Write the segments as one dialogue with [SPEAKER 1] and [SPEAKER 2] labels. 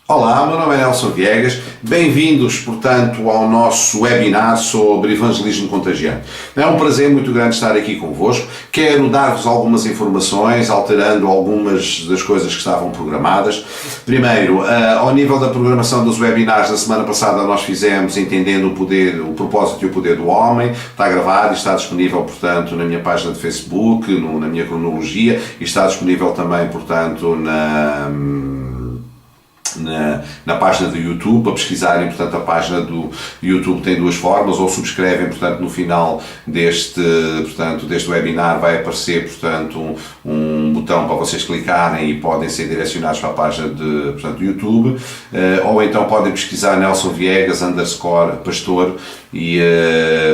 [SPEAKER 1] Olá, meu nome é Nelson Viegas, bem-vindos, portanto, ao nosso webinar sobre evangelismo contagiante. É um prazer muito grande estar aqui convosco. Quero dar-vos algumas informações, alterando algumas das coisas que estavam programadas. Primeiro, ao nível da programação dos webinars, da semana passada nós fizemos Entendendo o Poder, o Propósito e o Poder do Homem. Está gravado e está disponível, portanto, na minha página de Facebook, na minha cronologia, e está disponível também, portanto, na página do YouTube. Para pesquisarem, portanto, a página do YouTube tem duas formas: ou subscrevem, portanto, no final deste webinar vai aparecer, portanto, um botão para vocês clicarem e podem ser direcionados para a página do YouTube, ou então podem pesquisar Nelson Viegas _pastor e,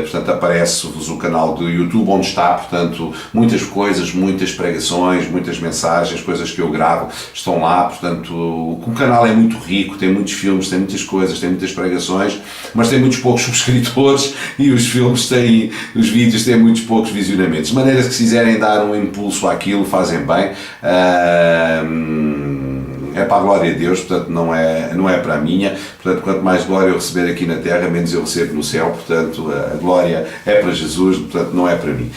[SPEAKER 1] portanto, aparece-vos o canal do YouTube onde está, portanto, muitas coisas, muitas pregações, muitas mensagens, coisas que eu gravo, estão lá. Portanto, o canal é muito rico, tem muitos filmes, tem muitas coisas, tem muitas pregações, mas tem muitos poucos subscritores e os vídeos têm muitos poucos visionamentos. De maneira que, se quiserem dar um impulso àquilo, fazem bem. É para a glória de Deus, portanto não é para a minha. Portanto, quanto mais glória eu receber aqui na terra, menos eu recebo no céu. Portanto, a glória é para Jesus, portanto não é para mim.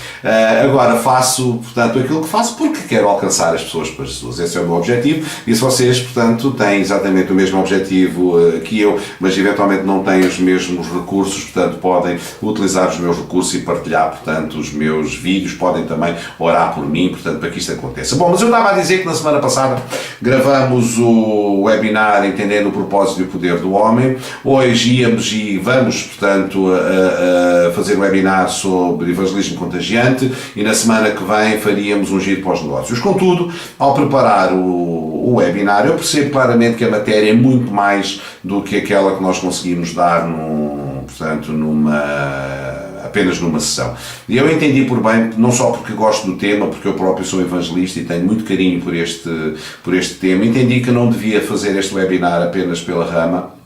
[SPEAKER 1] Agora faço, portanto, aquilo que faço porque quero alcançar as pessoas para Jesus. Esse é o meu objetivo, e se vocês, portanto, têm exatamente o mesmo objetivo que eu, mas eventualmente não têm os mesmos recursos, portanto podem utilizar os meus recursos e partilhar, portanto, os meus vídeos. Podem também orar por mim, portanto, para que isto aconteça. Bom, mas eu estava a dizer que na semana passada gravamos o webinar Entendendo o Propósito e o Poder do Homem. Hoje íamos e vamos, portanto, a fazer um webinar sobre evangelismo contagiante, e na semana que vem faríamos um giro para os negócios. Contudo, ao preparar o webinar, eu percebo claramente que a matéria é muito mais do que aquela que nós conseguimos dar apenas numa sessão. E eu entendi por bem, não só porque gosto do tema, porque eu próprio sou evangelista e tenho muito carinho por este tema, entendi que não devia fazer este webinar apenas pela rama,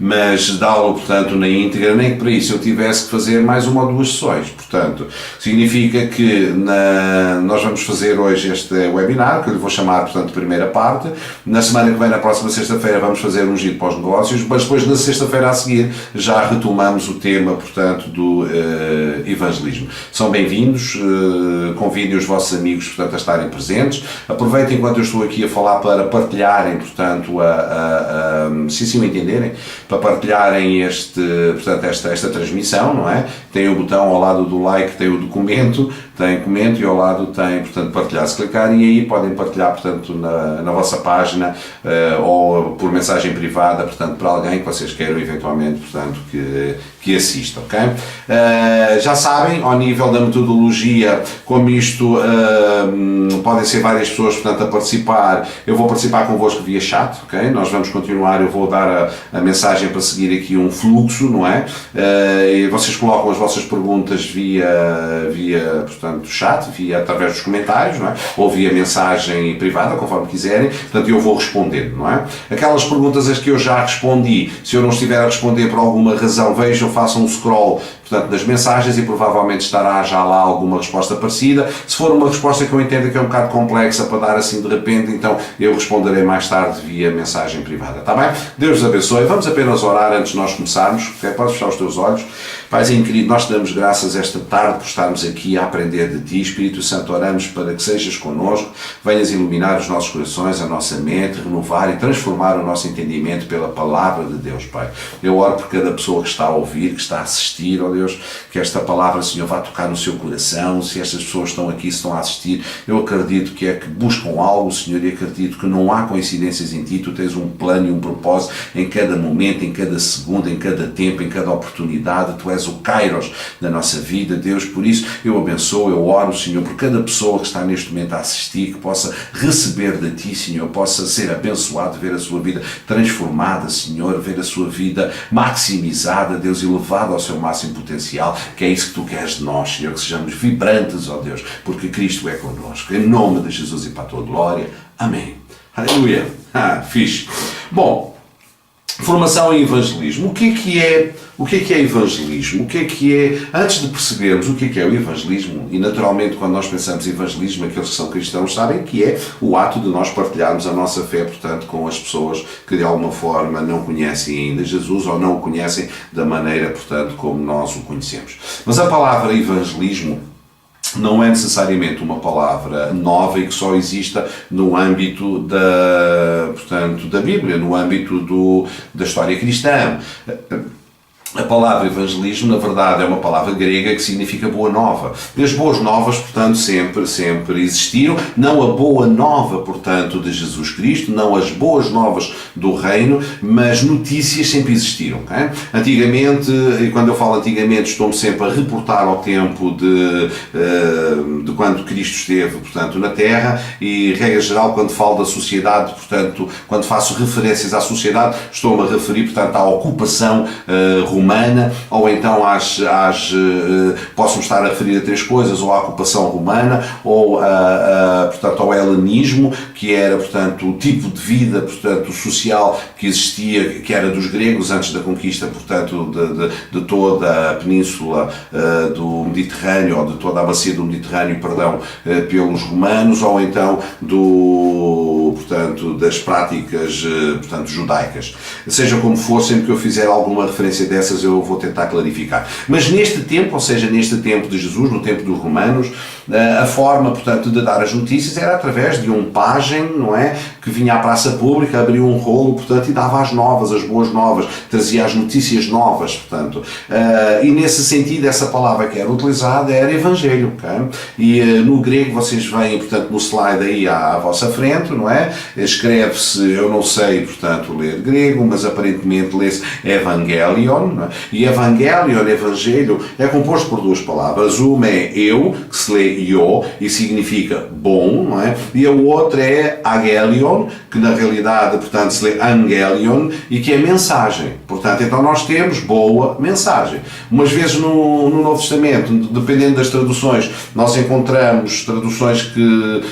[SPEAKER 1] mas dá-lo, portanto, na íntegra, nem que para isso eu tivesse que fazer mais uma ou duas sessões. Portanto, significa que nós vamos fazer hoje este webinar, que eu lhe vou chamar, portanto, primeira parte. Na semana que vem, na próxima sexta-feira, vamos fazer um giro para os negócios, mas depois, na sexta-feira a seguir, já retomamos o tema, portanto, do evangelismo. São bem-vindos, convidem os vossos amigos, portanto, a estarem presentes. Aproveitem enquanto eu estou aqui a falar para partilharem, portanto, se assim o entenderem, para partilharem esta transmissão, não é? Tem o botão ao lado do like, tem o documento, tem comento, e ao lado tem, portanto, partilhar. Se clicarem aí, podem partilhar, portanto, na vossa página, ou por mensagem privada, portanto, para alguém que vocês queiram eventualmente, portanto, que assista, ok? Já sabem, ao nível da metodologia, como isto podem ser várias pessoas, portanto, a participar, eu vou participar convosco via chat, ok? Nós vamos continuar, eu vou dar a mensagem para seguir aqui um fluxo, não é? E vocês colocam as vossas perguntas via portanto, chat, através dos comentários, não é? Ou via mensagem privada, conforme quiserem, portanto, eu vou respondendo, não é? Aquelas perguntas as que eu já respondi, se eu não estiver a responder por alguma razão, vejam, façam um scroll, portanto, das mensagens, e provavelmente estará já lá alguma resposta parecida. Se for uma resposta que eu entendo que é um bocado complexa para dar assim de repente, então eu responderei mais tarde via mensagem privada, está bem? Deus os abençoe. Vamos apenas orar antes de nós começarmos. Podes fechar os teus olhos. Paizinho querido, nós te damos graças esta tarde por estarmos aqui a aprender de Ti. Espírito Santo, oramos para que sejas connosco, venhas iluminar os nossos corações, a nossa mente, renovar e transformar o nosso entendimento pela Palavra de Deus, Pai. Eu oro por cada pessoa que está a ouvir, que está a assistir, ó Deus, que esta Palavra, Senhor, vá tocar no seu coração. Se estas pessoas estão aqui, se estão a assistir, eu acredito que é que buscam algo, Senhor, e acredito que não há coincidências em Ti. Tu tens um plano e um propósito em cada momento, em cada segundo, em cada tempo, em cada oportunidade. Tu és o Kairos da nossa vida, Deus. Por isso eu abençoo, eu oro, Senhor, por cada pessoa que está neste momento a assistir, que possa receber de Ti, Senhor, possa ser abençoado, ver a sua vida transformada, Senhor, ver a sua vida maximizada, Deus, elevada ao seu máximo potencial, que é isso que Tu queres de nós, Senhor, que sejamos vibrantes, ó Deus, porque Cristo é connosco. Em nome de Jesus e para a Tua glória. Amém. Aleluia. Fixe. Bom, formação em evangelismo. O que é O que é evangelismo? O que é, antes de percebermos o que é o evangelismo, e naturalmente quando nós pensamos em evangelismo, aqueles que são cristãos sabem que é o ato de nós partilharmos a nossa fé, portanto, com as pessoas que de alguma forma não conhecem ainda Jesus ou não o conhecem da maneira, portanto, como nós o conhecemos. Mas a palavra evangelismo não é necessariamente uma palavra nova e que só exista no âmbito portanto, da Bíblia, no âmbito da história cristã. A palavra evangelismo, na verdade, é uma palavra grega que significa boa nova. E as boas novas, portanto, sempre existiram. Não a boa nova, portanto, de Jesus Cristo, não as boas novas do reino, mas notícias sempre existiram. Okay? Antigamente, e quando eu falo antigamente, estou-me sempre a reportar ao tempo de quando Cristo esteve, portanto, na Terra, e, regra geral, quando falo da sociedade, portanto, quando faço referências à sociedade, estou-me a referir, portanto, à ocupação romana, ou então posso-me estar a referir a três coisas, ou à ocupação romana, ou portanto, ao helenismo, que era, portanto, o tipo de vida, portanto, social que existia, que era dos gregos antes da conquista, portanto, de toda a península do Mediterrâneo, ou de toda a bacia do Mediterrâneo, perdão, pelos romanos, ou então portanto, das práticas, portanto, judaicas. Seja como for, sempre que eu fizer alguma referência dessas, eu vou tentar clarificar. Mas neste tempo, ou seja, neste tempo de Jesus, no tempo dos romanos, a forma, portanto, de dar as notícias era através de um pajem, não é? Que vinha à praça pública, abria um rolo, portanto, e dava as novas, as boas novas, trazia as notícias novas, portanto. E nesse sentido, essa palavra que era utilizada era evangelho, okay? E no grego, vocês veem, portanto, no slide aí à vossa frente, não é? Escreve-se, eu não sei, portanto, ler grego, mas aparentemente lê-se evangelion, não é? E evangelion, evangelho, é composto por duas palavras. Uma é eu, que se lê io, e significa bom, não é? E a outra é agelion, que na realidade, portanto, se lê angelion, e que é mensagem. Portanto, então nós temos boa mensagem. Umas vezes no Novo Testamento, dependendo das traduções, nós encontramos traduções que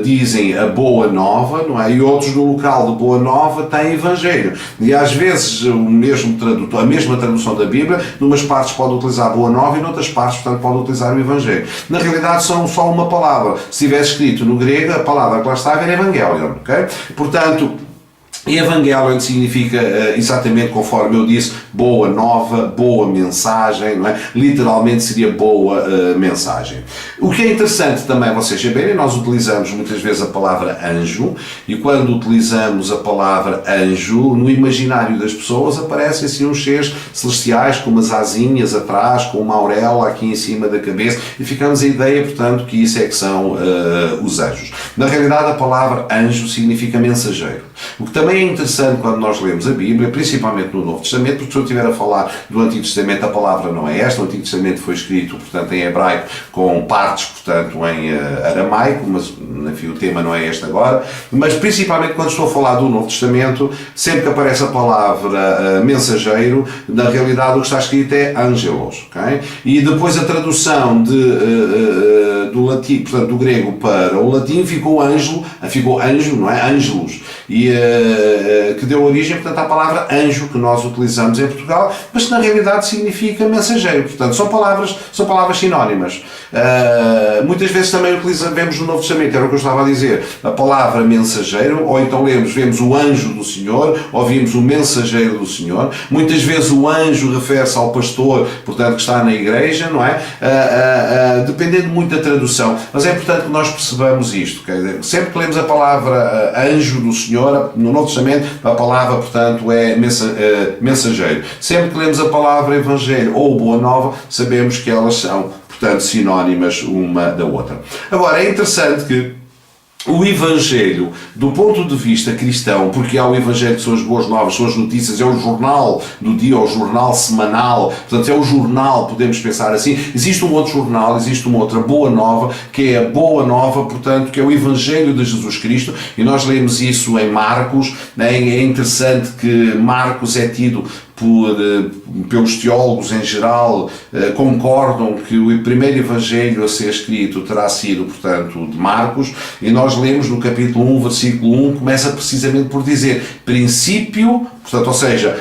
[SPEAKER 1] dizem a boa nova, não é? E outros no local de boa nova têm evangelho. E às vezes o mesmo tradutor, a mesma tradução da Bíblia, numas partes pode utilizar boa nova e noutras partes, portanto, pode utilizar o evangelho. Na realidade são só uma palavra. Se tivesse escrito no grego, a palavra que lá estava era evangelion, ok? Portanto, Evangelion significa exatamente conforme eu disse, boa nova, boa mensagem, não é? Literalmente seria boa mensagem. O que é interessante também vocês saberem, nós utilizamos muitas vezes a palavra anjo, e quando utilizamos a palavra anjo, no imaginário das pessoas aparecem assim uns seres celestiais com umas asinhas atrás, com uma auréola aqui em cima da cabeça, e ficamos a ideia, portanto, que isso é que são os anjos. Na realidade, a palavra anjo significa mensageiro. O que também é interessante quando nós lemos a Bíblia, principalmente no Novo Testamento, porque se eu estiver a falar do Antigo Testamento, a palavra não é esta. O Antigo Testamento foi escrito, portanto, em hebraico, com partes, portanto, em aramaico, mas, enfim, o tema não é este agora. Mas, principalmente, quando estou a falar do Novo Testamento, sempre que aparece a palavra mensageiro, na realidade o que está escrito é angelos, ok? E depois a tradução do latim, portanto, do grego para o latim, ficou anjo, não é? Angelus. E que deu origem, portanto, à palavra anjo que nós utilizamos em Portugal, mas que na realidade significa mensageiro. Portanto, são palavras sinónimas. Muitas vezes também vemos no Novo Testamento, era o que eu estava a dizer, a palavra mensageiro, ou então vemos o anjo do Senhor, ou vimos o mensageiro do Senhor. Muitas vezes o anjo refere-se ao pastor, portanto, que está na igreja, não é? Dependendo muito da tradução, mas é importante que nós percebamos isto. Sempre que lemos a palavra anjo do Senhor, no Novo Testamento, a palavra, portanto, é mensageiro. Sempre que lemos a palavra evangelho ou boa nova, sabemos que elas são, portanto, sinónimas uma da outra. Agora, é interessante que o Evangelho, do ponto de vista cristão, porque há o Evangelho que são as boas novas, são as notícias, é o jornal do dia, o jornal semanal, portanto é o jornal, podemos pensar assim. Existe um outro jornal, existe uma outra boa nova, que é a boa nova, portanto, que é o Evangelho de Jesus Cristo, e nós lemos isso em Marcos. É interessante que Marcos é tido pelos teólogos em geral, concordam que o primeiro evangelho a ser escrito terá sido, portanto, de Marcos, e nós lemos no capítulo 1, versículo 1, começa precisamente por dizer: princípio, Portanto, ou seja,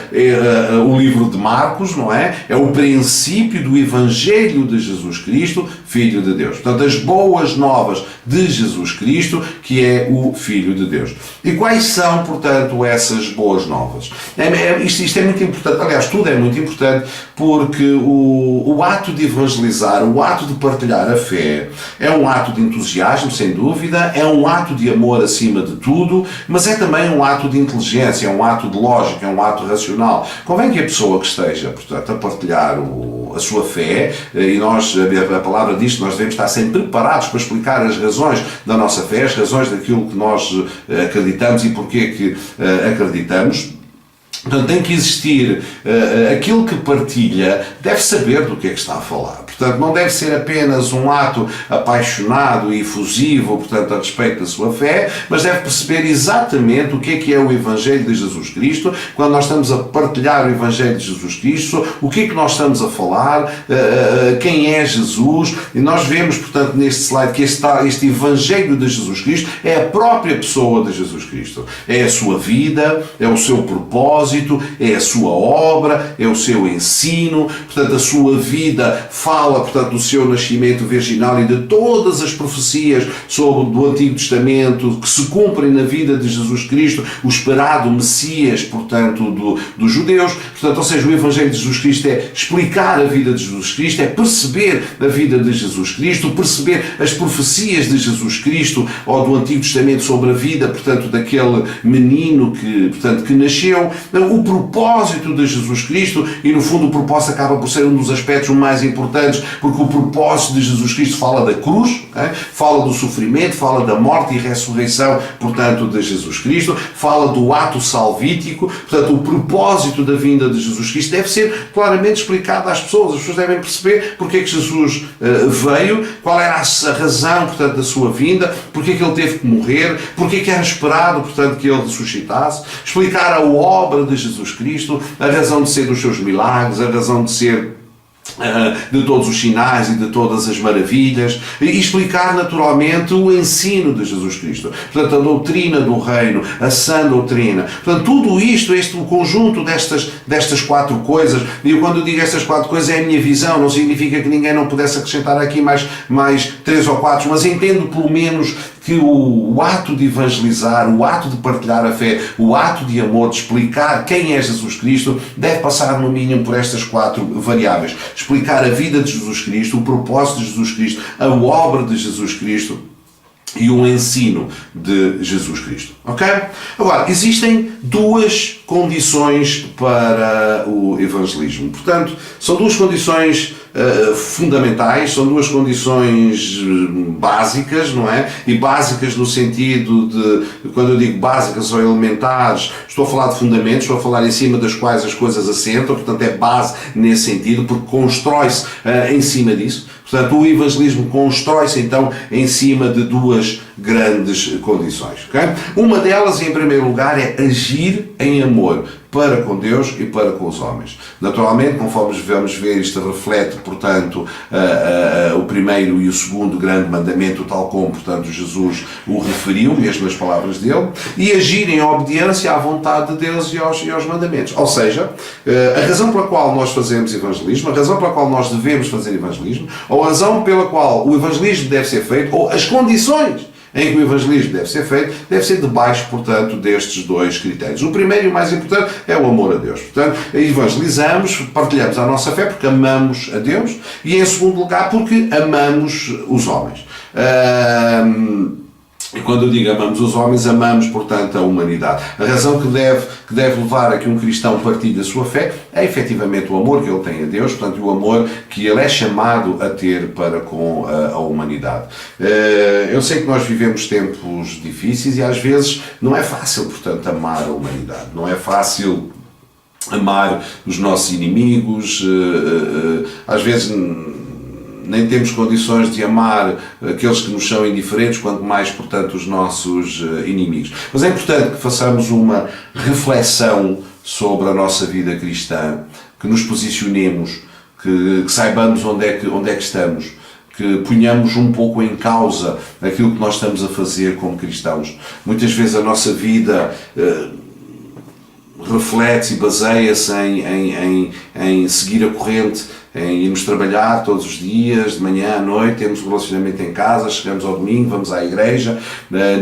[SPEAKER 1] o livro de Marcos, não é? É o princípio do Evangelho de Jesus Cristo, Filho de Deus. Portanto, as boas novas de Jesus Cristo, que é o Filho de Deus. E quais são, portanto, essas boas novas? Isto é muito importante, aliás, tudo é muito importante, porque o ato de evangelizar, o ato de partilhar a fé, é um ato de entusiasmo, sem dúvida, é um ato de amor acima de tudo, mas é também um ato de inteligência, é um ato de lógica, é um ato racional. Convém que a pessoa que esteja, portanto, a partilhar a sua fé, e a palavra diz que nós devemos estar sempre preparados para explicar as razões da nossa fé, as razões daquilo que nós acreditamos e porque que acreditamos. Portanto, tem que existir aquilo que partilha, deve saber do que é que está a falar. Portanto, não deve ser apenas um ato apaixonado e efusivo, portanto, a respeito da sua fé, mas deve perceber exatamente o que é o Evangelho de Jesus Cristo. Quando nós estamos a partilhar o Evangelho de Jesus Cristo, o que é que nós estamos a falar, quem é Jesus, e nós vemos, portanto, neste slide que este Evangelho de Jesus Cristo é a própria pessoa de Jesus Cristo. É a sua vida, é o seu propósito, é a sua obra, é o seu ensino, portanto, a sua vida fala, portanto, do seu nascimento virginal e de todas as profecias do Antigo Testamento que se cumprem na vida de Jesus Cristo, o esperado Messias, portanto, dos judeus. Portanto, ou seja, o Evangelho de Jesus Cristo é explicar a vida de Jesus Cristo, é perceber a vida de Jesus Cristo, perceber as profecias de Jesus Cristo ou do Antigo Testamento sobre a vida, portanto, daquele menino que nasceu, o propósito de Jesus Cristo, e no fundo o propósito acaba por ser um dos aspectos mais importantes, porque o propósito de Jesus Cristo fala da cruz, fala do sofrimento, fala da morte e ressurreição, portanto, de Jesus Cristo, fala do ato salvítico. Portanto, o propósito da vinda de Jesus Cristo deve ser claramente explicado às pessoas. As pessoas devem perceber porque é que Jesus veio, qual era a razão, portanto, da sua vinda, porque é que ele teve que morrer, porque é que era esperado, portanto, que ele ressuscitasse, explicar a obra de Jesus Cristo, a razão de ser dos seus milagres, a razão de ser de todos os sinais e de todas as maravilhas, e explicar naturalmente o ensino de Jesus Cristo, portanto, a doutrina do reino, a sã doutrina. Portanto, tudo isto, o conjunto destas quatro coisas, e eu, quando eu digo estas quatro coisas, é a minha visão, não significa que ninguém não pudesse acrescentar aqui mais três ou quatro, mas entendo pelo menos que o ato de evangelizar, o ato de partilhar a fé, o ato de amor, de explicar quem é Jesus Cristo, deve passar no mínimo por estas quatro variáveis. Explicar a vida de Jesus Cristo, o propósito de Jesus Cristo, a obra de Jesus Cristo e o ensino de Jesus Cristo. Ok? Agora, existem duas condições para o evangelismo. Portanto, são duas condições fundamentais, são duas condições básicas, não é? E básicas no sentido de, quando eu digo básicas ou elementares, estou a falar de fundamentos, estou a falar em cima das quais as coisas assentam, portanto é base nesse sentido, porque constrói-se em cima disso. Portanto, o evangelismo constrói-se então em cima de duas grandes condições. Okay? Uma delas, em primeiro lugar, é agir em amor para com Deus e para com os homens. Naturalmente, conforme vamos ver, isto reflete, portanto, o primeiro e o segundo grande mandamento, tal como, portanto, Jesus o referiu, mesmo nas palavras dele, e agir em obediência à vontade de Deus e aos mandamentos. Ou seja, a razão pela qual nós fazemos evangelismo, a razão pela qual nós devemos fazer evangelismo, ou a razão pela qual o evangelismo deve ser feito, ou as condições em que o evangelismo deve ser feito, deve ser debaixo, portanto, destes dois critérios. O primeiro e o mais importante é o amor a Deus. Portanto, evangelizamos, partilhamos a nossa fé porque amamos a Deus, e em segundo lugar porque amamos os homens. E quando eu digo amamos os homens, amamos, portanto, a humanidade. A razão que deve levar a que um cristão partilhe a sua fé é efetivamente o amor que ele tem a Deus, portanto, o amor que ele é chamado a ter para com a humanidade. Eu sei que nós vivemos tempos difíceis e às vezes não é fácil, portanto, amar a humanidade. Não é fácil amar os nossos inimigos, às vezes nem temos condições de amar aqueles que nos são indiferentes, quanto mais, portanto, os nossos inimigos. Mas é importante que façamos uma reflexão sobre a nossa vida cristã, que nos posicionemos, que saibamos onde é que estamos, que ponhamos um pouco em causa aquilo que nós estamos a fazer como cristãos. Muitas vezes a nossa vida reflete e baseia-se em seguir a corrente, em irmos trabalhar todos os dias, de manhã à noite, temos um relacionamento em casa, chegamos ao domingo, vamos à igreja,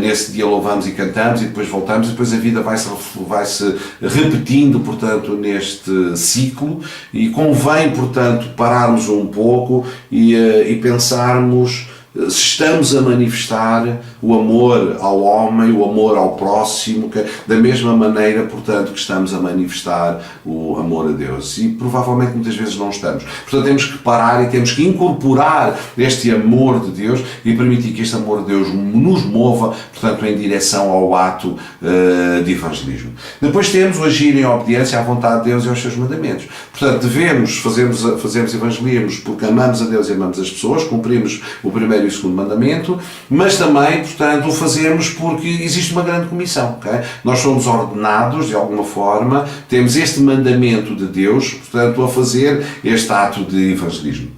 [SPEAKER 1] nesse dia louvamos e cantamos e depois voltamos, e depois a vida vai-se repetindo, portanto, neste ciclo, e convém, portanto, pararmos um pouco e pensarmos se estamos a manifestar o amor ao homem, o amor ao próximo, da mesma maneira, portanto, que estamos a manifestar o amor a Deus. E provavelmente muitas vezes não estamos. Portanto, temos que parar e temos que incorporar este amor de Deus e permitir que este amor de Deus nos mova, portanto, em direção ao ato de evangelismo. Depois temos o agir em obediência à vontade de Deus e aos seus mandamentos. Portanto, devemos fazermos evangelismo porque amamos a Deus e amamos as pessoas, cumprimos o primeiro e o segundo mandamento, mas também, portanto, o fazemos porque existe uma grande comissão. Okay? Nós somos ordenados, de alguma forma, temos este mandamento de Deus, portanto, a fazer este ato de evangelismo.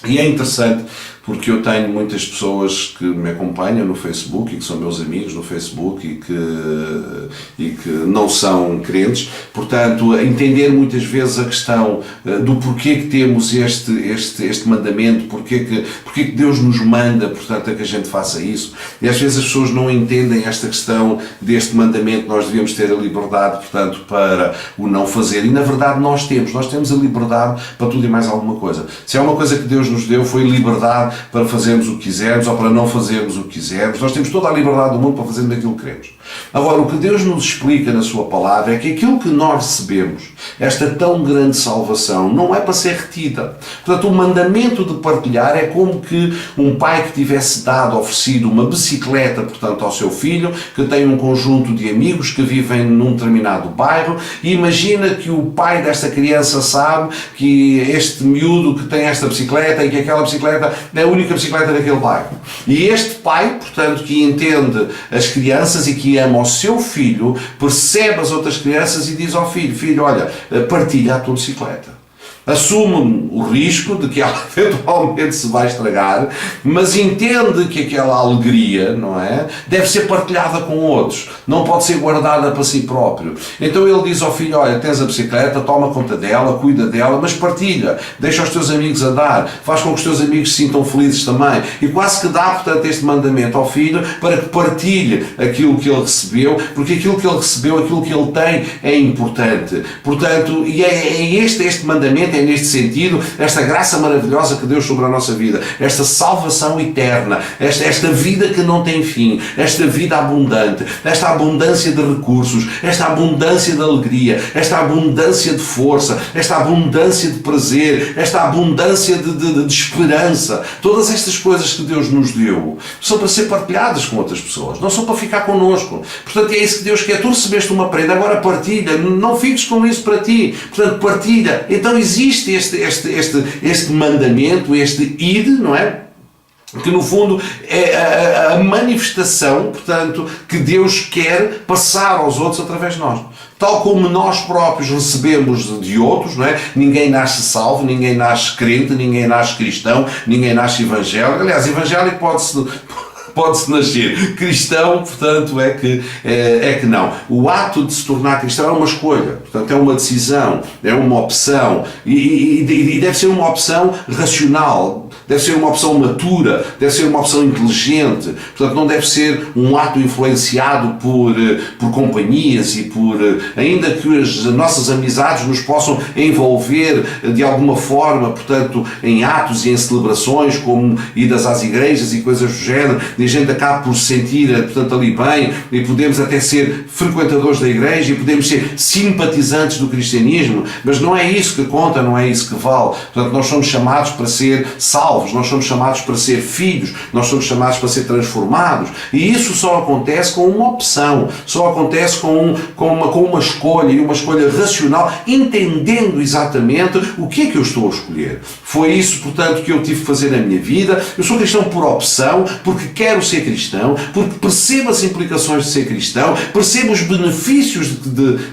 [SPEAKER 1] E é interessante porque eu tenho muitas pessoas que me acompanham no Facebook e que são meus amigos no Facebook e que não são crentes, portanto, entender muitas vezes a questão do porquê que temos este mandamento, porquê que Deus nos manda, portanto, a que a gente faça isso. E às vezes as pessoas não entendem esta questão deste mandamento, nós devemos ter a liberdade, portanto, para o não fazer. E na verdade nós temos a liberdade para tudo e mais alguma coisa. Se há uma coisa que Deus nos deu, foi liberdade para fazermos o que quisermos ou para não fazermos o que quisermos. Nós temos toda a liberdade do mundo para fazermos aquilo que queremos. Agora, o que Deus nos explica na sua palavra é que aquilo que nós recebemos, esta tão grande salvação, não é para ser retida. Portanto, o mandamento de partilhar é como que um pai que tivesse oferecido uma bicicleta, portanto, ao seu filho, que tem um conjunto de amigos que vivem num determinado bairro, e imagina que o pai desta criança sabe que este miúdo que tem esta bicicleta e que aquela bicicleta é a única bicicleta daquele bairro. E este pai, portanto, que entende as crianças e que ama o seu filho, percebe as outras crianças e diz ao filho: filho, olha, partilha a tua bicicleta. Assume o risco de que ela eventualmente se vai estragar, mas entende que aquela alegria, não é, deve ser partilhada com outros, não pode ser guardada para si próprio. Então ele diz ao filho: olha, tens a bicicleta, toma conta dela, cuida dela, mas partilha, deixa os teus amigos andar, faz com que os teus amigos se sintam felizes também, e quase que dá, portanto, este mandamento ao filho para que partilhe aquilo que ele recebeu, porque aquilo que ele recebeu, aquilo que ele tem, é importante. Portanto, e é este mandamento, é neste sentido, esta graça maravilhosa que Deus sobre a nossa vida, esta salvação eterna, esta vida que não tem fim, esta vida abundante, esta abundância de recursos, esta abundância de alegria, esta abundância de força, esta abundância de prazer, esta abundância de esperança, todas estas coisas que Deus nos deu são para ser partilhadas com outras pessoas, não são para ficar connosco. Portanto, é isso que Deus quer. Tu recebeste uma prenda, agora partilha, não fiques com isso para ti, portanto, partilha. Então existe este mandamento, este id, não é? Que no fundo é a manifestação, portanto, que Deus quer passar aos outros através de nós. Tal como nós próprios recebemos de outros, não é? Ninguém nasce salvo, ninguém nasce crente, ninguém nasce cristão, ninguém nasce evangélico. Aliás, evangélico pode-se nascer cristão, portanto, é que não. O ato de se tornar cristão é uma escolha, portanto, é uma decisão, é uma opção, e deve ser uma opção racional, deve ser uma opção matura, deve ser uma opção inteligente, portanto, não deve ser um ato influenciado por companhias e ainda que as nossas amizades nos possam envolver de alguma forma, portanto, em atos e em celebrações, como idas às igrejas e coisas do género, e a gente acaba por se sentir, portanto, ali bem, e podemos até ser frequentadores da igreja e podemos ser simpatizantes do cristianismo, mas não é isso que conta, não é isso que vale. Portanto, nós somos chamados para ser salvos, nós somos chamados para ser filhos, nós somos chamados para ser transformados, e isso só acontece com uma opção, só acontece com uma escolha, e uma escolha racional, entendendo exatamente o que é que eu estou a escolher. Foi isso, portanto, que eu tive que fazer na minha vida. Eu sou cristão por opção, porque quero ser cristão, porque percebo as implicações de ser cristão, percebo os benefícios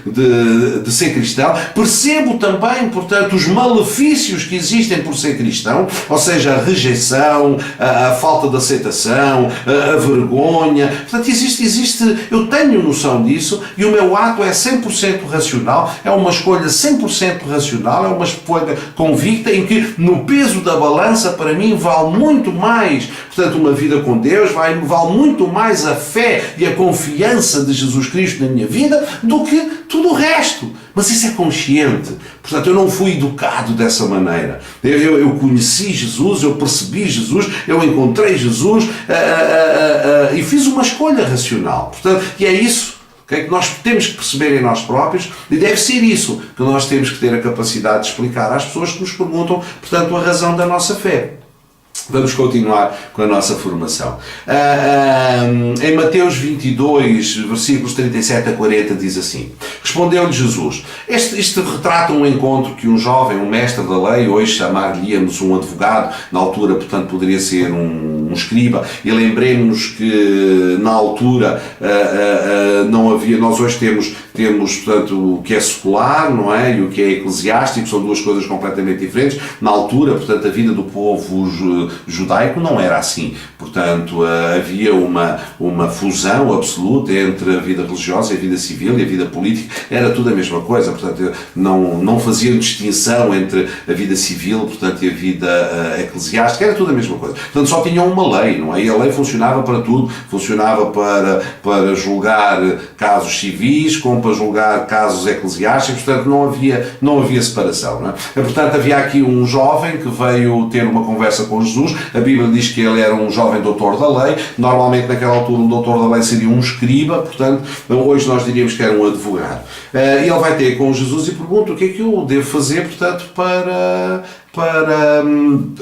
[SPEAKER 1] de ser cristão, percebo também, portanto, os malefícios que existem por ser cristão, ou seja, seja a rejeição, a falta de aceitação, a vergonha. Portanto, existe, eu tenho noção disso e o meu ato é 100% racional, é uma escolha 100% racional, é uma escolha convicta em que no peso da balança para mim vale muito mais, portanto, uma vida com Deus, vale muito mais a fé e a confiança de Jesus Cristo na minha vida do que tudo o resto. Mas isso é consciente. Portanto, eu não fui educado dessa maneira. Eu conheci Jesus, eu percebi Jesus, eu encontrei Jesus e fiz uma escolha racional. Portanto, e é isso que nós temos que perceber em nós próprios, e deve ser isso que nós temos que ter a capacidade de explicar às pessoas que nos perguntam, portanto, a razão da nossa fé. Vamos continuar com a nossa formação. Em Mateus 22, versículos 37 a 40, diz assim: respondeu-lhe Jesus. Isto retrata um encontro que um jovem, um mestre da lei, hoje chamar-lhe-íamos um advogado, na altura, portanto, poderia ser um escriba, e lembremos que na altura não havia, nós hoje temos, portanto, o que é secular, não é? E o que é eclesiástico, são duas coisas completamente diferentes. Na altura, portanto, a vida do povo judaico não era assim. Portanto, havia uma fusão absoluta entre a vida religiosa e a vida civil e a vida política, era tudo a mesma coisa. Portanto, não faziam distinção entre a vida civil, portanto, e a vida eclesiástica, era tudo a mesma coisa. Portanto, só tinham uma lei, não é? E a lei funcionava para tudo, funcionava para julgar casos civis, como para julgar casos eclesiásticos, portanto, não havia separação, não é? Portanto, havia aqui um jovem que veio ter uma conversa com Jesus. A Bíblia diz que ele era um jovem doutor da lei. Normalmente naquela altura um doutor da lei seria um escriba, portanto hoje nós diríamos que era um advogado. E ele vai ter com Jesus e pergunta: o que é que eu devo fazer, portanto, para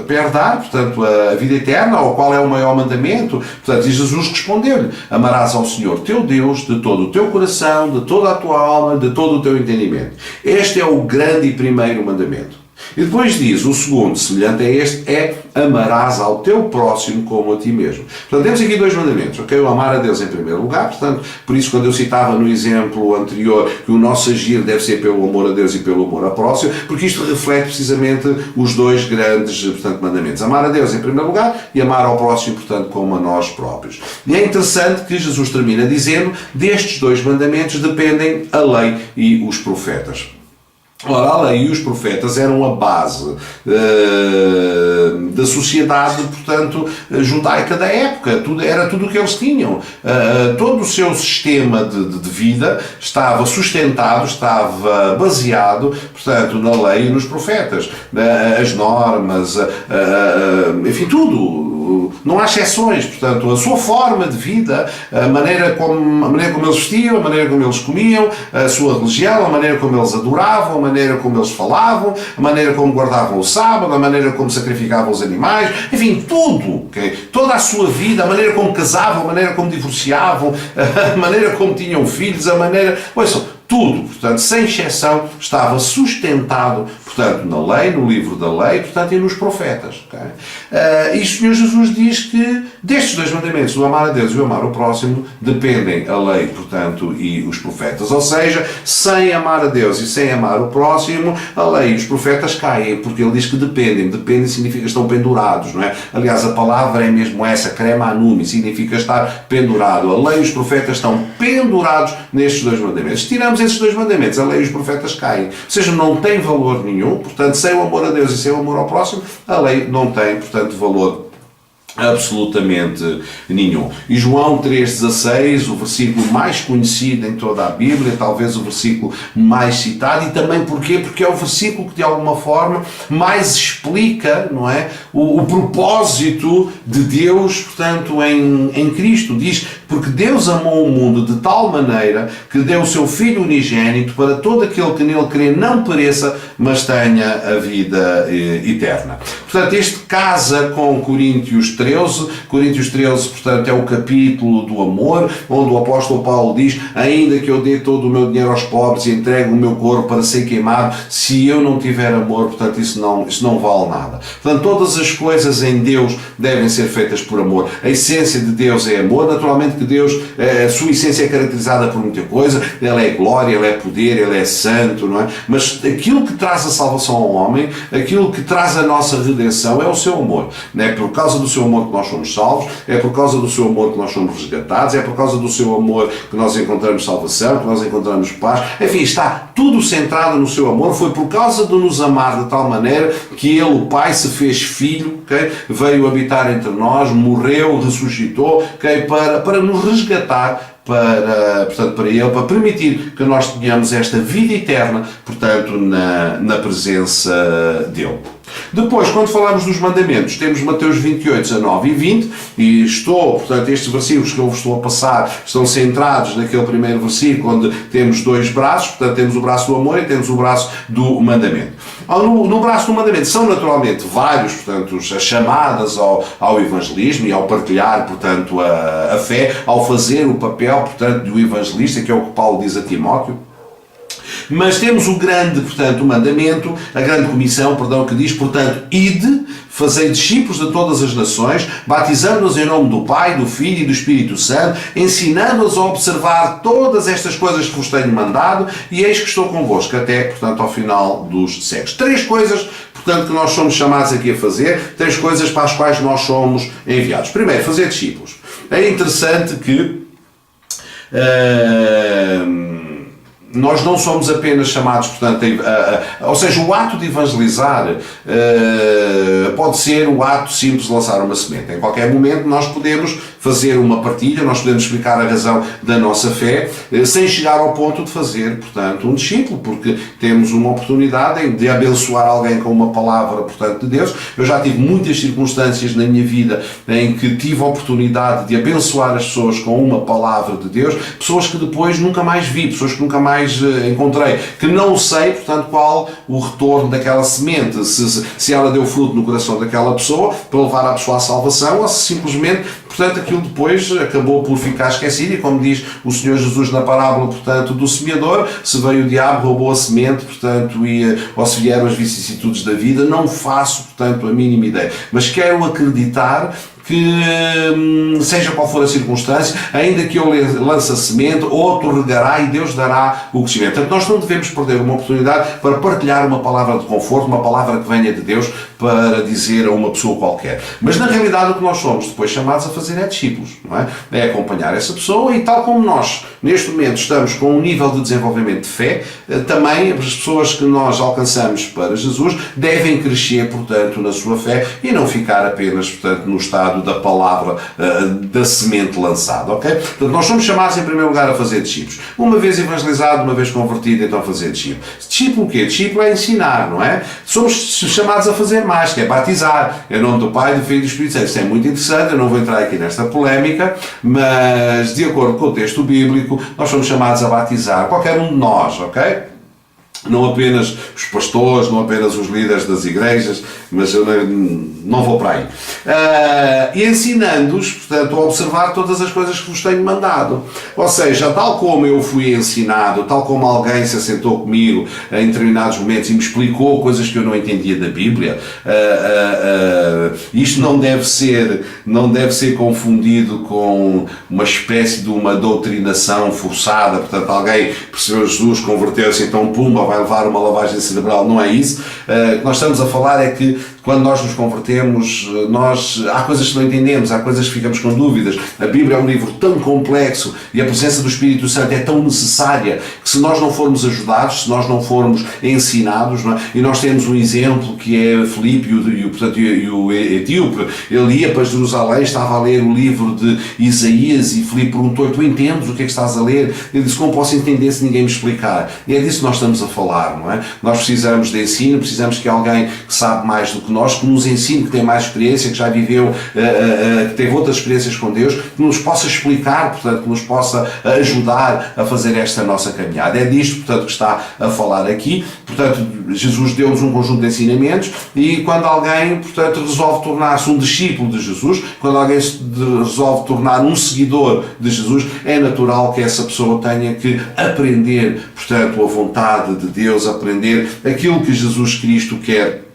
[SPEAKER 1] herdar, portanto, a vida eterna, ou qual é o maior mandamento? Portanto, e Jesus respondeu-lhe: amarás ao Senhor teu Deus de todo o teu coração, de toda a tua alma, de todo o teu entendimento. Este é o grande e primeiro mandamento. E depois diz, o segundo, semelhante a este, é: amarás ao teu próximo como a ti mesmo. Portanto, temos aqui dois mandamentos, ok? O amar a Deus em primeiro lugar, portanto, por isso quando eu citava no exemplo anterior que o nosso agir deve ser pelo amor a Deus e pelo amor ao próximo, porque isto reflete precisamente os dois grandes, portanto, mandamentos. Amar a Deus em primeiro lugar e amar ao próximo, portanto, como a nós próprios. E é interessante que Jesus termina dizendo: destes dois mandamentos dependem a lei e os profetas. Ora, a lei e os profetas eram a base da sociedade, portanto, judaica da época. Era tudo o que eles tinham. Todo o seu sistema de vida estava sustentado, estava baseado, portanto, na lei e nos profetas. As normas, enfim, tudo. Não há exceções, portanto, a sua forma de vida, a maneira como eles vestiam, a maneira como eles comiam, a sua religião, a maneira como eles adoravam, a maneira como eles falavam, a maneira como guardavam o sábado, a maneira como sacrificavam os animais, enfim, tudo, okay? Toda a sua vida, a maneira como casavam, a maneira como divorciavam, a maneira como tinham filhos, a maneira... Tudo, portanto, sem exceção, estava sustentado, portanto, na lei, no livro da lei, portanto, e nos profetas. Okay? E o Senhor Jesus diz que destes dois mandamentos, o amar a Deus e o amar ao próximo, dependem a lei, portanto, e os profetas. Ou seja, sem amar a Deus e sem amar o próximo, a lei e os profetas caem, porque ele diz que dependem. Dependem significa estão pendurados, não é? Aliás, a palavra é mesmo essa, crema anumi, significa estar pendurado. A lei e os profetas estão pendurados nestes dois mandamentos. Tiramos esses dois mandamentos, a lei e os profetas caem. Ou seja, não tem valor nenhum, portanto, sem o amor a Deus e sem o amor ao próximo, a lei não tem, portanto, valor absolutamente nenhum. E João 3,16, o versículo mais conhecido em toda a Bíblia, talvez o versículo mais citado, e também porquê? Porque é o versículo que de alguma forma mais explica, não é, o propósito de Deus, portanto, em Cristo. Diz: porque Deus amou o mundo de tal maneira que deu o seu Filho unigênito para todo aquele que nele crê não pereça, mas tenha a vida eterna. Portanto, este casa com Coríntios 3, 13, Coríntios 13, portanto, é o capítulo do amor, onde o apóstolo Paulo diz: ainda que eu dê todo o meu dinheiro aos pobres e entregue o meu corpo para ser queimado, se eu não tiver amor, portanto, isso não vale nada. Portanto, todas as coisas em Deus devem ser feitas por amor. A essência de Deus é amor. Naturalmente que Deus, a sua essência é caracterizada por muita coisa, ele é glória, ele é poder, ele é santo, não é? Mas aquilo que traz a salvação ao homem, aquilo que traz a nossa redenção é o seu amor. Não é por causa do seu amor que nós somos salvos, é por causa do seu amor que nós somos resgatados, é por causa do seu amor que nós encontramos salvação, que nós encontramos paz. Enfim, está tudo centrado no seu amor. Foi por causa de nos amar de tal maneira que ele, o Pai, se fez filho, okay? Veio habitar entre nós, morreu, ressuscitou, okay? para nos resgatar para ele, para permitir que nós tenhamos esta vida eterna, portanto, na presença dele. Depois, quando falamos dos mandamentos, temos Mateus 28, 19 e 20, e portanto, estes versículos que eu vos estou a passar estão centrados naquele primeiro versículo, onde temos dois braços, portanto, temos o braço do amor e temos o braço do mandamento. No braço do mandamento são naturalmente vários, portanto, as chamadas ao evangelismo e ao partilhar, portanto, a fé, ao fazer o papel, portanto, do evangelista, que é o que Paulo diz a Timóteo. Mas temos o grande, portanto, mandamento, a grande comissão, que diz, portanto, ide, fazei discípulos de todas as nações, batizando-os em nome do Pai, do Filho e do Espírito Santo, ensinando-os a observar todas estas coisas que vos tenho mandado, e eis que estou convosco até, portanto, ao final dos séculos. 3 coisas, portanto, que nós somos chamados aqui a fazer, 3 coisas para as quais nós somos enviados. Primeiro, fazer discípulos. É interessante que nós não somos apenas chamados, portanto, ou seja, o ato de evangelizar pode ser o ato simples de lançar uma semente. Em qualquer momento nós podemos fazer uma partilha, nós podemos explicar a razão da nossa fé, sem chegar ao ponto de fazer, portanto, um discípulo, porque temos uma oportunidade de abençoar alguém com uma palavra, portanto, de Deus. Eu já tive muitas circunstâncias na minha vida em que tive a oportunidade de abençoar as pessoas com uma palavra de Deus, pessoas que depois nunca mais vi, pessoas que nunca mais encontrei, que não sei, portanto, qual o retorno daquela semente, se ela deu fruto no coração daquela pessoa para levar a pessoa à salvação, ou se simplesmente, portanto, aquilo depois acabou por ficar esquecido, e como diz o Senhor Jesus na parábola, portanto, do semeador, se veio o diabo, roubou a semente, portanto, ou se vieram as vicissitudes da vida, não faço, portanto, a mínima ideia, mas quero acreditar que, seja qual for a circunstância, ainda que eu lance a semente, outro regará e Deus dará o crescimento. Portanto, nós não devemos perder uma oportunidade para partilhar uma palavra de conforto, uma palavra que venha de Deus para dizer a uma pessoa qualquer. Mas, na realidade, o que nós somos depois chamados a fazer é discípulos, não é? É acompanhar essa pessoa, e tal como nós, neste momento, estamos com um nível de desenvolvimento de fé, também as pessoas que nós alcançamos para Jesus devem crescer, portanto, na sua fé e não ficar apenas, portanto, no estado da palavra, da semente lançada, ok? Portanto, nós somos chamados em primeiro lugar a fazer discípulos. Uma vez evangelizado, uma vez convertido, então fazer discípulo. Discípulo o quê? Discípulo é ensinar, não é? Somos chamados a fazer mais, que é batizar, em nome do Pai, do Filho e do Espírito Santo. Isso é muito interessante, eu não vou entrar aqui nesta polémica, mas de acordo com o texto bíblico, nós somos chamados a batizar, qualquer um de nós, ok? Não apenas os pastores, não apenas os líderes das igrejas, mas eu não vou para aí. E ensinando-os, portanto, a observar todas as coisas que vos tenho mandado. Ou seja, tal como eu fui ensinado, tal como alguém se assentou comigo em determinados momentos e me explicou coisas que eu não entendia da Bíblia, isto não deve ser confundido com uma espécie de uma doutrinação forçada. Portanto, alguém percebeu Jesus, converteu-se, então pumba, vai levar uma lavagem cerebral. Não é isso. O que nós estamos a falar é que quando nós nos convertemos, há coisas que não entendemos, há coisas que ficamos com dúvidas. A Bíblia é um livro tão complexo e a presença do Espírito Santo é tão necessária que, se nós não formos ajudados, se nós não formos ensinados, não é? E nós temos um exemplo que é Filipe e o etíope. Ele ia para Jerusalém, estava a ler o livro de Isaías e Filipe perguntou-lhe: tu entendes o que é que estás a ler? Ele disse: como posso entender se ninguém me explicar? E é disso que nós estamos a falar, não é? Nós precisamos de ensino, precisamos que alguém que sabe mais do que nós que nos ensine, que tem mais experiência, que já viveu, que teve outras experiências com Deus, que nos possa explicar, portanto, que nos possa ajudar a fazer esta nossa caminhada. É disto, portanto, que está a falar aqui. Portanto, Jesus deu-nos um conjunto de ensinamentos e quando alguém, portanto, resolve tornar-se um discípulo de Jesus, quando alguém se resolve tornar um seguidor de Jesus, é natural que essa pessoa tenha que aprender, portanto, a vontade de Deus, aprender aquilo que Jesus Cristo quer,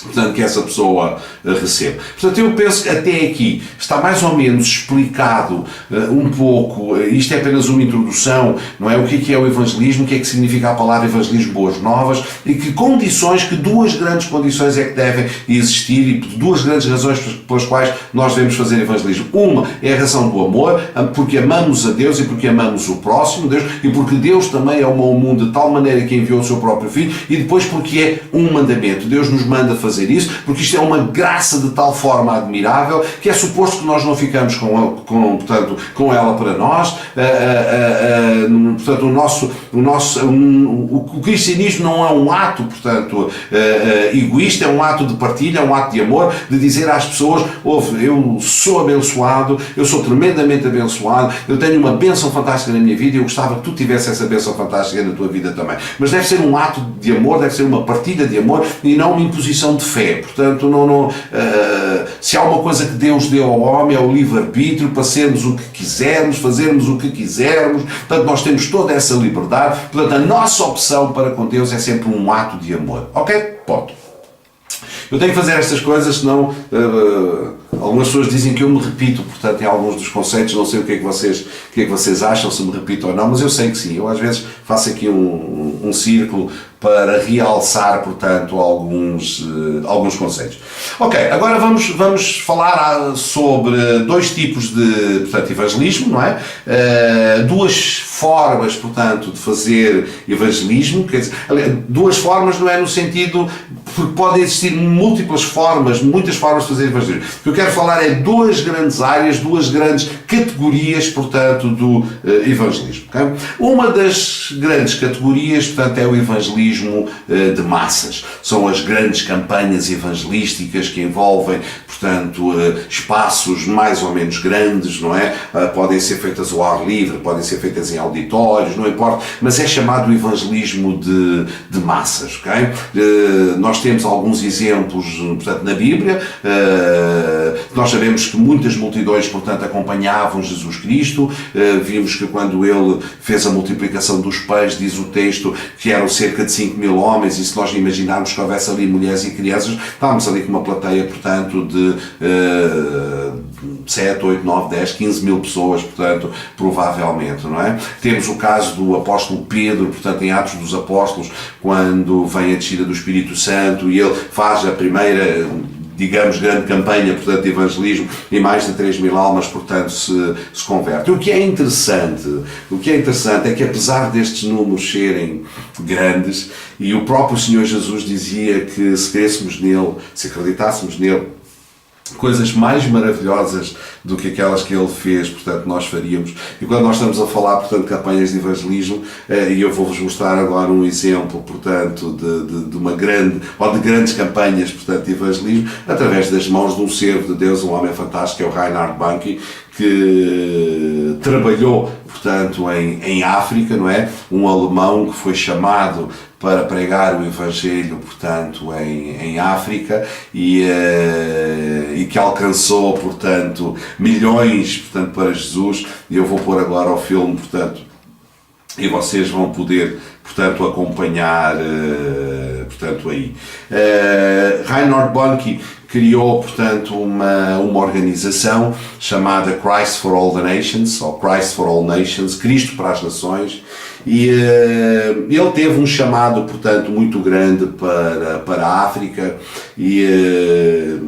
[SPEAKER 1] portanto, que essa pessoa recebe. Portanto, eu penso que até aqui está mais ou menos explicado um pouco, isto é apenas uma introdução, não é? O que é o evangelismo, o que é que significa a palavra evangelismo, boas novas, e que condições, que duas grandes condições é que devem existir e duas grandes razões pelas quais nós devemos fazer evangelismo. Uma é a razão do amor, porque amamos a Deus e porque amamos o próximo Deus e porque Deus também amou o mundo de tal maneira que enviou o seu próprio Filho, e depois porque é um mandamento. Deus nos manda fazer isso, porque isto é uma graça de tal forma admirável que é suposto que nós não ficamos portanto, com ela para nós. Portanto, o cristianismo não é um ato, portanto, egoísta, é um ato de partilha, é um ato de amor, de dizer às pessoas: ouve, eu sou abençoado, eu sou tremendamente abençoado, eu tenho uma bênção fantástica na minha vida e eu gostava que tu tivesse essa bênção fantástica na tua vida também. Mas deve ser um ato de amor, deve ser uma partilha de amor e não uma imposição de fé. Portanto, se há uma coisa que Deus deu ao homem é o livre-arbítrio para sermos o que quisermos, fazermos o que quisermos. Portanto, nós temos toda essa liberdade. Portanto, a nossa opção para com Deus é sempre um ato de amor. Ok? Ponto. Eu tenho que fazer estas coisas, senão algumas pessoas dizem que eu me repito, portanto, em alguns dos conceitos. Não sei o que é que vocês acham, se me repito ou não, mas eu sei que sim. Eu às vezes faço aqui um círculo para realçar, portanto, alguns conceitos. Ok, agora vamos falar sobre dois tipos de, portanto, evangelismo, não é? Duas formas, portanto, de fazer evangelismo, quer dizer, duas formas não é no sentido, porque podem existir muitas formas de fazer evangelismo. O que eu quero falar é duas grandes áreas, duas grandes categorias, portanto, do evangelismo. Okay? Uma das grandes categorias, portanto, é o evangelismo de massas. São as grandes campanhas evangelísticas que envolvem, portanto, espaços mais ou menos grandes, não é? Podem ser feitas ao ar livre, podem ser feitas em auditórios, não importa, mas é chamado evangelismo de massas, ok? Nós temos alguns exemplos, portanto, na Bíblia. Nós sabemos que muitas multidões, portanto, acompanhavam Jesus Cristo. Vimos que quando ele fez a multiplicação dos pães, diz o texto que eram cerca de 5.000 homens, e se nós imaginarmos que houvesse ali mulheres e crianças, estávamos ali com uma plateia, portanto, de 7, 8, 9, 10, 15.000 pessoas, portanto, provavelmente, não é? Temos o caso do apóstolo Pedro, portanto, em Atos dos Apóstolos, quando vem a descida do Espírito Santo e ele faz a primeira, digamos, grande campanha, portanto, de evangelismo, e mais de 3.000 almas, portanto, se convertem. O que é interessante é que, apesar destes números serem grandes, e o próprio Senhor Jesus dizia que se crescêssemos nele, se acreditássemos nele, coisas mais maravilhosas do que aquelas que ele fez, portanto, nós faríamos. E quando nós estamos a falar, portanto, de campanhas de evangelismo, e eu vou-vos mostrar agora um exemplo, portanto, de uma grande, ou de grandes campanhas, portanto, de evangelismo, através das mãos de um servo de Deus, um homem fantástico, que é o Reinhard Bonnke, que trabalhou, portanto, em África, não é? Um alemão que foi chamado para pregar o Evangelho, portanto, em África, e que alcançou, portanto, milhões, portanto, para Jesus. E eu vou pôr agora o filme, portanto, e vocês vão poder, portanto, acompanhar, portanto, aí. Reinhard Bonnke criou, portanto, uma organização chamada Christ for All the Nations, ou Christ for All Nations, Cristo para as Nações, e ele teve um chamado, portanto, muito grande para a África, e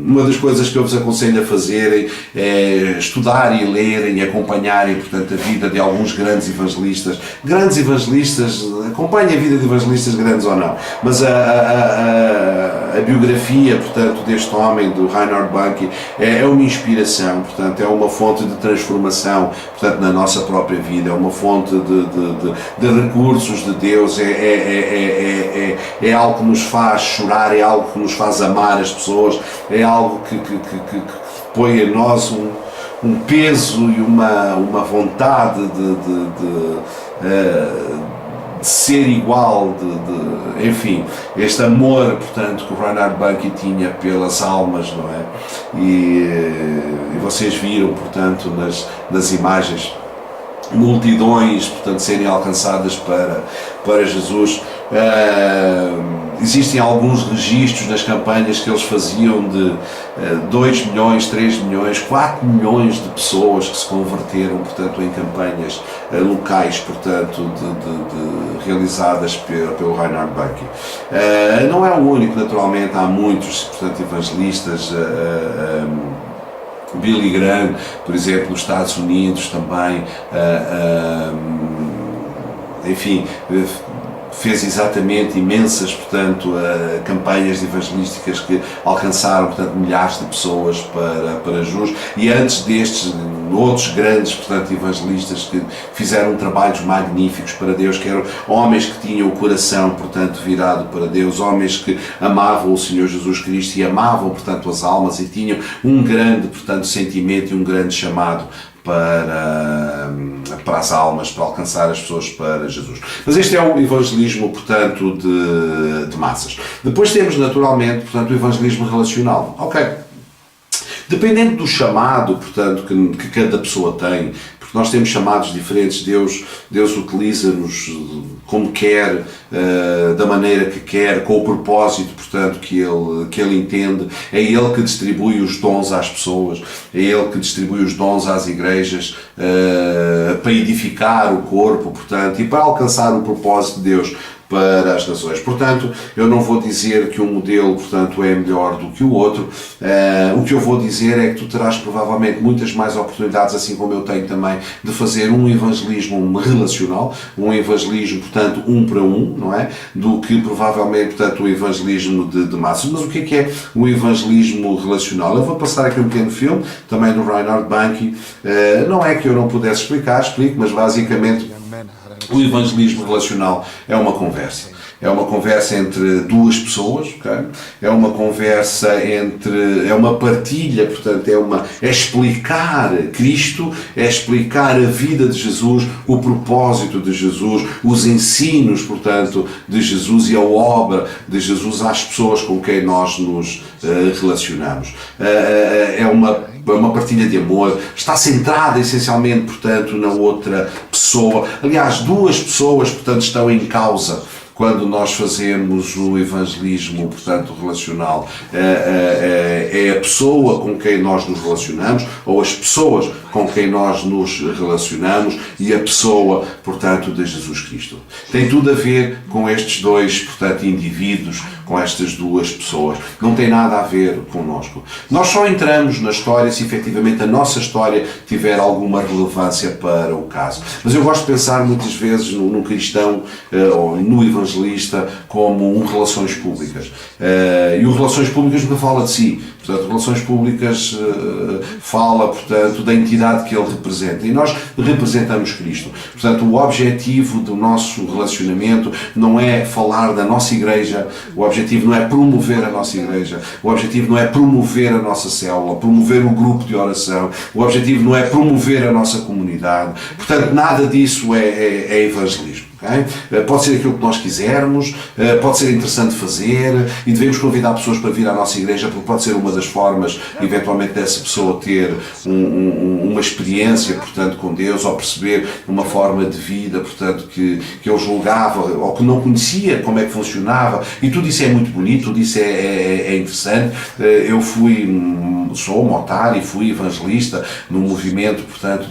[SPEAKER 1] uma das coisas que eu vos aconselho a fazerem é estudar e lerem e acompanharem, portanto, a vida de alguns grandes evangelistas. Grandes evangelistas, acompanhem a vida de evangelistas grandes ou não, mas a biografia, portanto, deste homem, do Reinhard Bonnke, é uma inspiração, portanto, é uma fonte de transformação, portanto, na nossa própria vida, é uma fonte de recursos de Deus, é algo que nos faz chorar, é algo que nos faz amar as pessoas, é algo que põe em nós um peso e uma vontade de ser igual, enfim, este amor, portanto, que o Reinhard Bonnke tinha pelas almas, não é? E vocês viram, portanto, nas imagens, multidões, portanto, serem alcançadas para Jesus. Existem alguns registros nas campanhas que eles faziam de 2 milhões, 3 milhões, 4 milhões de pessoas que se converteram, portanto, em campanhas locais, portanto, realizadas pelo Reinhard Bonnke. Não é o único, naturalmente, há muitos, portanto, evangelistas. Billy Graham, por exemplo, nos Estados Unidos também, enfim, fez exatamente imensas, portanto, campanhas evangelísticas que alcançaram, portanto, milhares de pessoas para Jesus, e antes destes, outros grandes, portanto, evangelistas que fizeram trabalhos magníficos para Deus, que eram homens que tinham o coração, portanto, virado para Deus, homens que amavam o Senhor Jesus Cristo e amavam, portanto, as almas e tinham um grande, portanto, sentimento e um grande chamado para as almas, para alcançar as pessoas para Jesus. Mas este é o evangelismo, portanto, de massas. Depois temos, naturalmente, portanto, o evangelismo relacional. Ok. Dependendo do chamado, portanto, que cada pessoa tem, porque nós temos chamados diferentes, Deus utiliza-nos como quer, da maneira que quer, com o propósito, portanto, que ele entende. É Ele que distribui os dons às pessoas, é Ele que distribui os dons às igrejas, para edificar o corpo, portanto, e para alcançar o propósito de Deus para as nações. Portanto, eu não vou dizer que um modelo, portanto, é melhor do que o outro. O que eu vou dizer é que tu terás provavelmente muitas mais oportunidades, assim como eu tenho também, de fazer um evangelismo relacional, um evangelismo, portanto, um para um, não é? Do que provavelmente, portanto, o evangelismo de massas. Mas o que é o evangelismo relacional? Eu vou passar aqui um pequeno filme, também do Reinhard Bonnke. Não é que eu não pudesse explicar, explico, mas basicamente o evangelismo relacional é uma conversa. É uma conversa entre duas pessoas, okay? É uma conversa é uma partilha, portanto, é explicar Cristo, é explicar a vida de Jesus, o propósito de Jesus, os ensinos, portanto, de Jesus e a obra de Jesus às pessoas com quem nós nos relacionamos. É uma partilha de amor, está centrada essencialmente, portanto, na outra pessoa. Aliás, duas pessoas, portanto, estão em causa quando nós fazemos o evangelismo, portanto, relacional. É a pessoa com quem nós nos relacionamos, ou as pessoas com quem nós nos relacionamos, e a pessoa, portanto, de Jesus Cristo. Tem tudo a ver com estes dois, portanto, indivíduos, com estas duas pessoas. Não tem nada a ver connosco. Nós só entramos na história se efetivamente a nossa história tiver alguma relevância para o caso. Mas eu gosto de pensar muitas vezes no cristão ou no evangelista como um relações públicas. E o relações públicas nunca fala de si. Portanto, relações públicas fala, portanto, da entidade que ele representa. E nós representamos Cristo. Portanto, o objetivo do nosso relacionamento não é falar da nossa igreja, o objetivo não é promover a nossa igreja, o objetivo não é promover a nossa célula, promover o grupo de oração, o objetivo não é promover a nossa comunidade. Portanto, nada disso é evangelismo. Okay? Pode ser aquilo que nós quisermos, pode ser interessante fazer e devemos convidar pessoas para vir à nossa igreja, porque pode ser uma das formas, eventualmente, dessa pessoa ter uma experiência, portanto, com Deus, ou perceber uma forma de vida, portanto, que eu julgava ou que não conhecia como é que funcionava, e tudo isso é muito bonito, tudo isso é interessante. Eu sou motar e fui evangelista num movimento, portanto,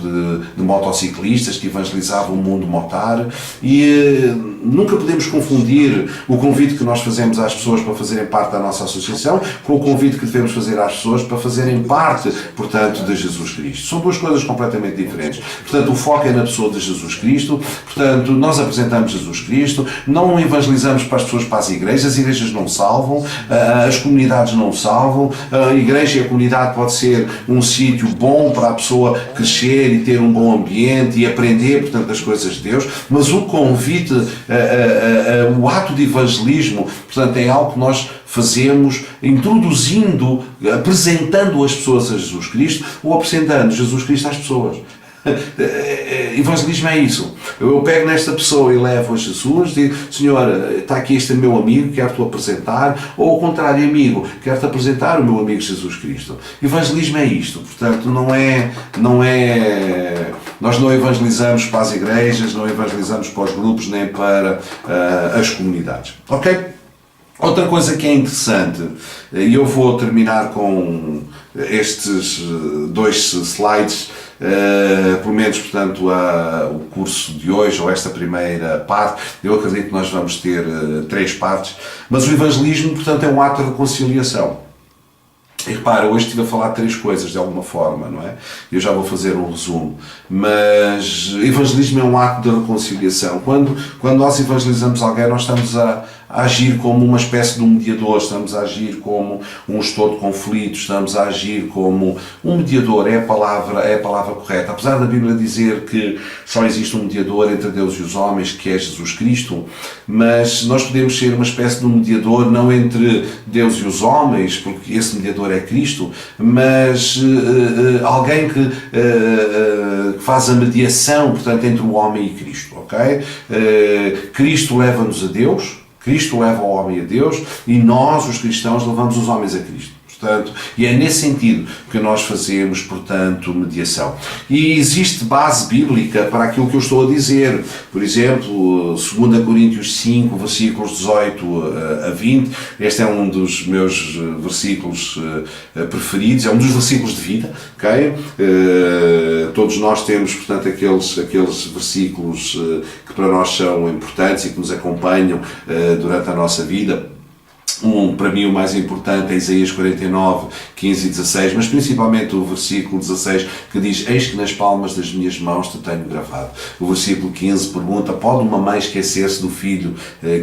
[SPEAKER 1] de motociclistas que evangelizavam o mundo motar, e E nunca podemos confundir o convite que nós fazemos às pessoas para fazerem parte da nossa associação com o convite que devemos fazer às pessoas para fazerem parte, portanto, de Jesus Cristo. São duas coisas completamente diferentes. Portanto, o foco é na pessoa de Jesus Cristo, portanto, nós apresentamos Jesus Cristo, não evangelizamos para as pessoas para as igrejas não salvam, as comunidades não salvam, a igreja e a comunidade pode ser um sítio bom para a pessoa crescer e ter um bom ambiente e aprender, portanto, as coisas de Deus, mas o convite, o ato de evangelismo, portanto, é algo que nós fazemos introduzindo, apresentando as pessoas a Jesus Cristo ou apresentando Jesus Cristo às pessoas. Evangelismo é isso. Eu pego nesta pessoa e levo a Jesus, digo: Senhor, está aqui este meu amigo, quero-te apresentar, ou ao contrário, amigo, quero-te apresentar o meu amigo Jesus Cristo. Evangelismo é isto, portanto, nós não evangelizamos para as igrejas, não evangelizamos para os grupos, nem para as comunidades. Ok? Outra coisa que é interessante, e eu vou terminar com estes 2 slides, pelo menos, portanto, o curso de hoje, ou esta primeira parte. Eu acredito que nós vamos ter 3 partes, mas o evangelismo, portanto, é um ato de reconciliação. E repara, hoje estive a falar de 3 coisas de alguma forma, não é? Eu já vou fazer um resumo, mas evangelismo é um ato de reconciliação. Quando nós evangelizamos alguém, nós estamos a agir como uma espécie de um mediador, estamos a agir como um gestor de conflitos, estamos a agir como um mediador, é a palavra correta. Apesar da Bíblia dizer que só existe um mediador entre Deus e os homens, que é Jesus Cristo, mas nós podemos ser uma espécie de um mediador não entre Deus e os homens, porque esse mediador é Cristo, mas alguém que faz a mediação, portanto, entre o homem e Cristo, ok? Cristo leva-nos a Deus, Cristo leva o homem a Deus e nós, os cristãos, levamos os homens a Cristo. Portanto, e é nesse sentido que nós fazemos, portanto, mediação. E existe base bíblica para aquilo que eu estou a dizer. Por exemplo, 2 Coríntios 5, versículos 18 a 20. Este é um dos meus versículos preferidos, é um dos versículos de vida. Okay? Todos nós temos, portanto, aqueles versículos que para nós são importantes e que nos acompanham durante a nossa vida. Para mim o mais importante é Isaías 49, 15 e 16, mas principalmente o versículo 16 que diz: eis que nas palmas das minhas mãos te tenho gravado. O versículo 15 pergunta: pode uma mãe esquecer-se do filho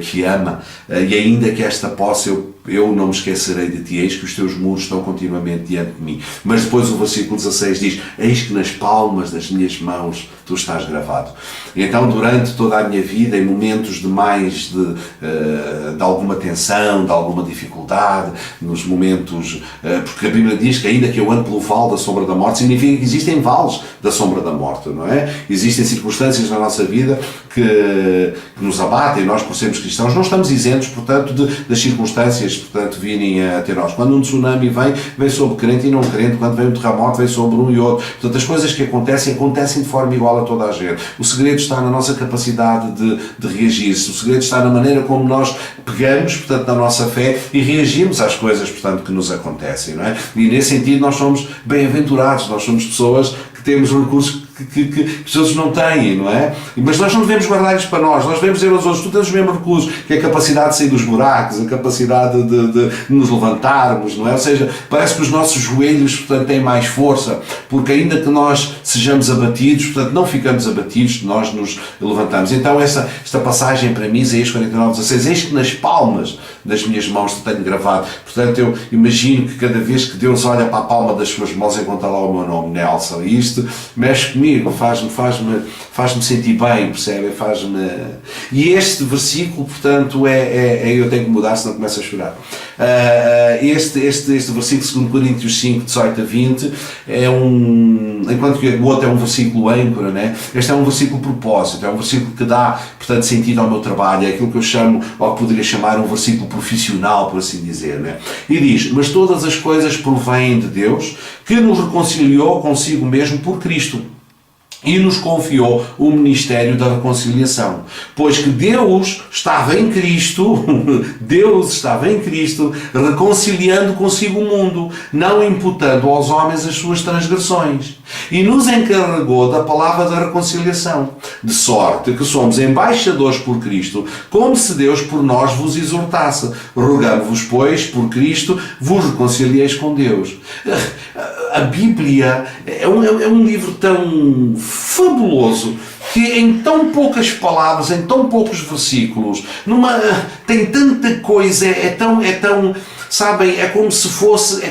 [SPEAKER 1] que ama? E ainda que esta possa, eu não me esquecerei de ti, eis que os teus muros estão continuamente diante de mim. Mas depois o versículo 16 diz: eis que nas palmas das minhas mãos tu estás gravado. E então, durante toda a minha vida, em momentos de mais de alguma tensão, de alguma dificuldade, nos momentos, porque a Bíblia diz que ainda que eu ande pelo vale da sombra da morte, significa que existem vales da sombra da morte, não é? Existem circunstâncias na nossa vida que nos abatem, nós por sermos cristãos não estamos isentos, portanto, das circunstâncias, portanto, virem até nós. Quando um tsunami vem sobre crente e não crente, quando vem um terremoto, vem sobre um e outro. Portanto, as coisas que acontecem de forma igual a toda a gente. O segredo está na nossa capacidade de reagir. O segredo está na maneira como nós pegamos, portanto, na nossa fé e reagimos às coisas, portanto, que nos acontecem, não é? E nesse sentido nós somos bem-aventurados, nós somos pessoas que temos recursos que os outros não têm, não é? Mas nós não devemos guardar isto para nós devemos dizer aos outros: tu tens os mesmos recursos, que é a capacidade de sair dos buracos, a capacidade de nos levantarmos, não é? Ou seja, parece que os nossos joelhos, portanto, têm mais força, porque ainda que nós sejamos abatidos, portanto, não ficamos abatidos, nós nos levantamos. Então esta passagem para mim, Isaías 49:16, eis que nas palmas das minhas mãos te tenho gravado. Portanto, eu imagino que cada vez que Deus olha para a palma das suas mãos encontra lá o meu nome, Nelson, e isto mexe comigo, faz-me sentir bem, percebe? E este versículo, portanto, eu tenho que mudar, senão começo a chorar. Este versículo, 2 Coríntios 5, 18 a 20, enquanto que o outro é um versículo âncora, né? Este é um versículo propósito, é um versículo que dá, portanto, sentido ao meu trabalho, é aquilo que eu chamo, ou que poderia chamar, um versículo profissional, por assim dizer, né? E diz: mas todas as coisas provêm de Deus, que nos reconciliou consigo mesmo por Cristo, e nos confiou o ministério da reconciliação. Pois que Deus estava em Cristo, reconciliando consigo o mundo, não imputando aos homens as suas transgressões. E nos encarregou da palavra da reconciliação, de sorte que somos embaixadores por Cristo, como se Deus por nós vos exortasse. Rogamo-vos, pois, por Cristo, vos reconcilieis com Deus. A Bíblia é um livro tão fabuloso que em tão poucas palavras, em tão poucos versículos, tem tanta coisa, sabem, é como se fosse,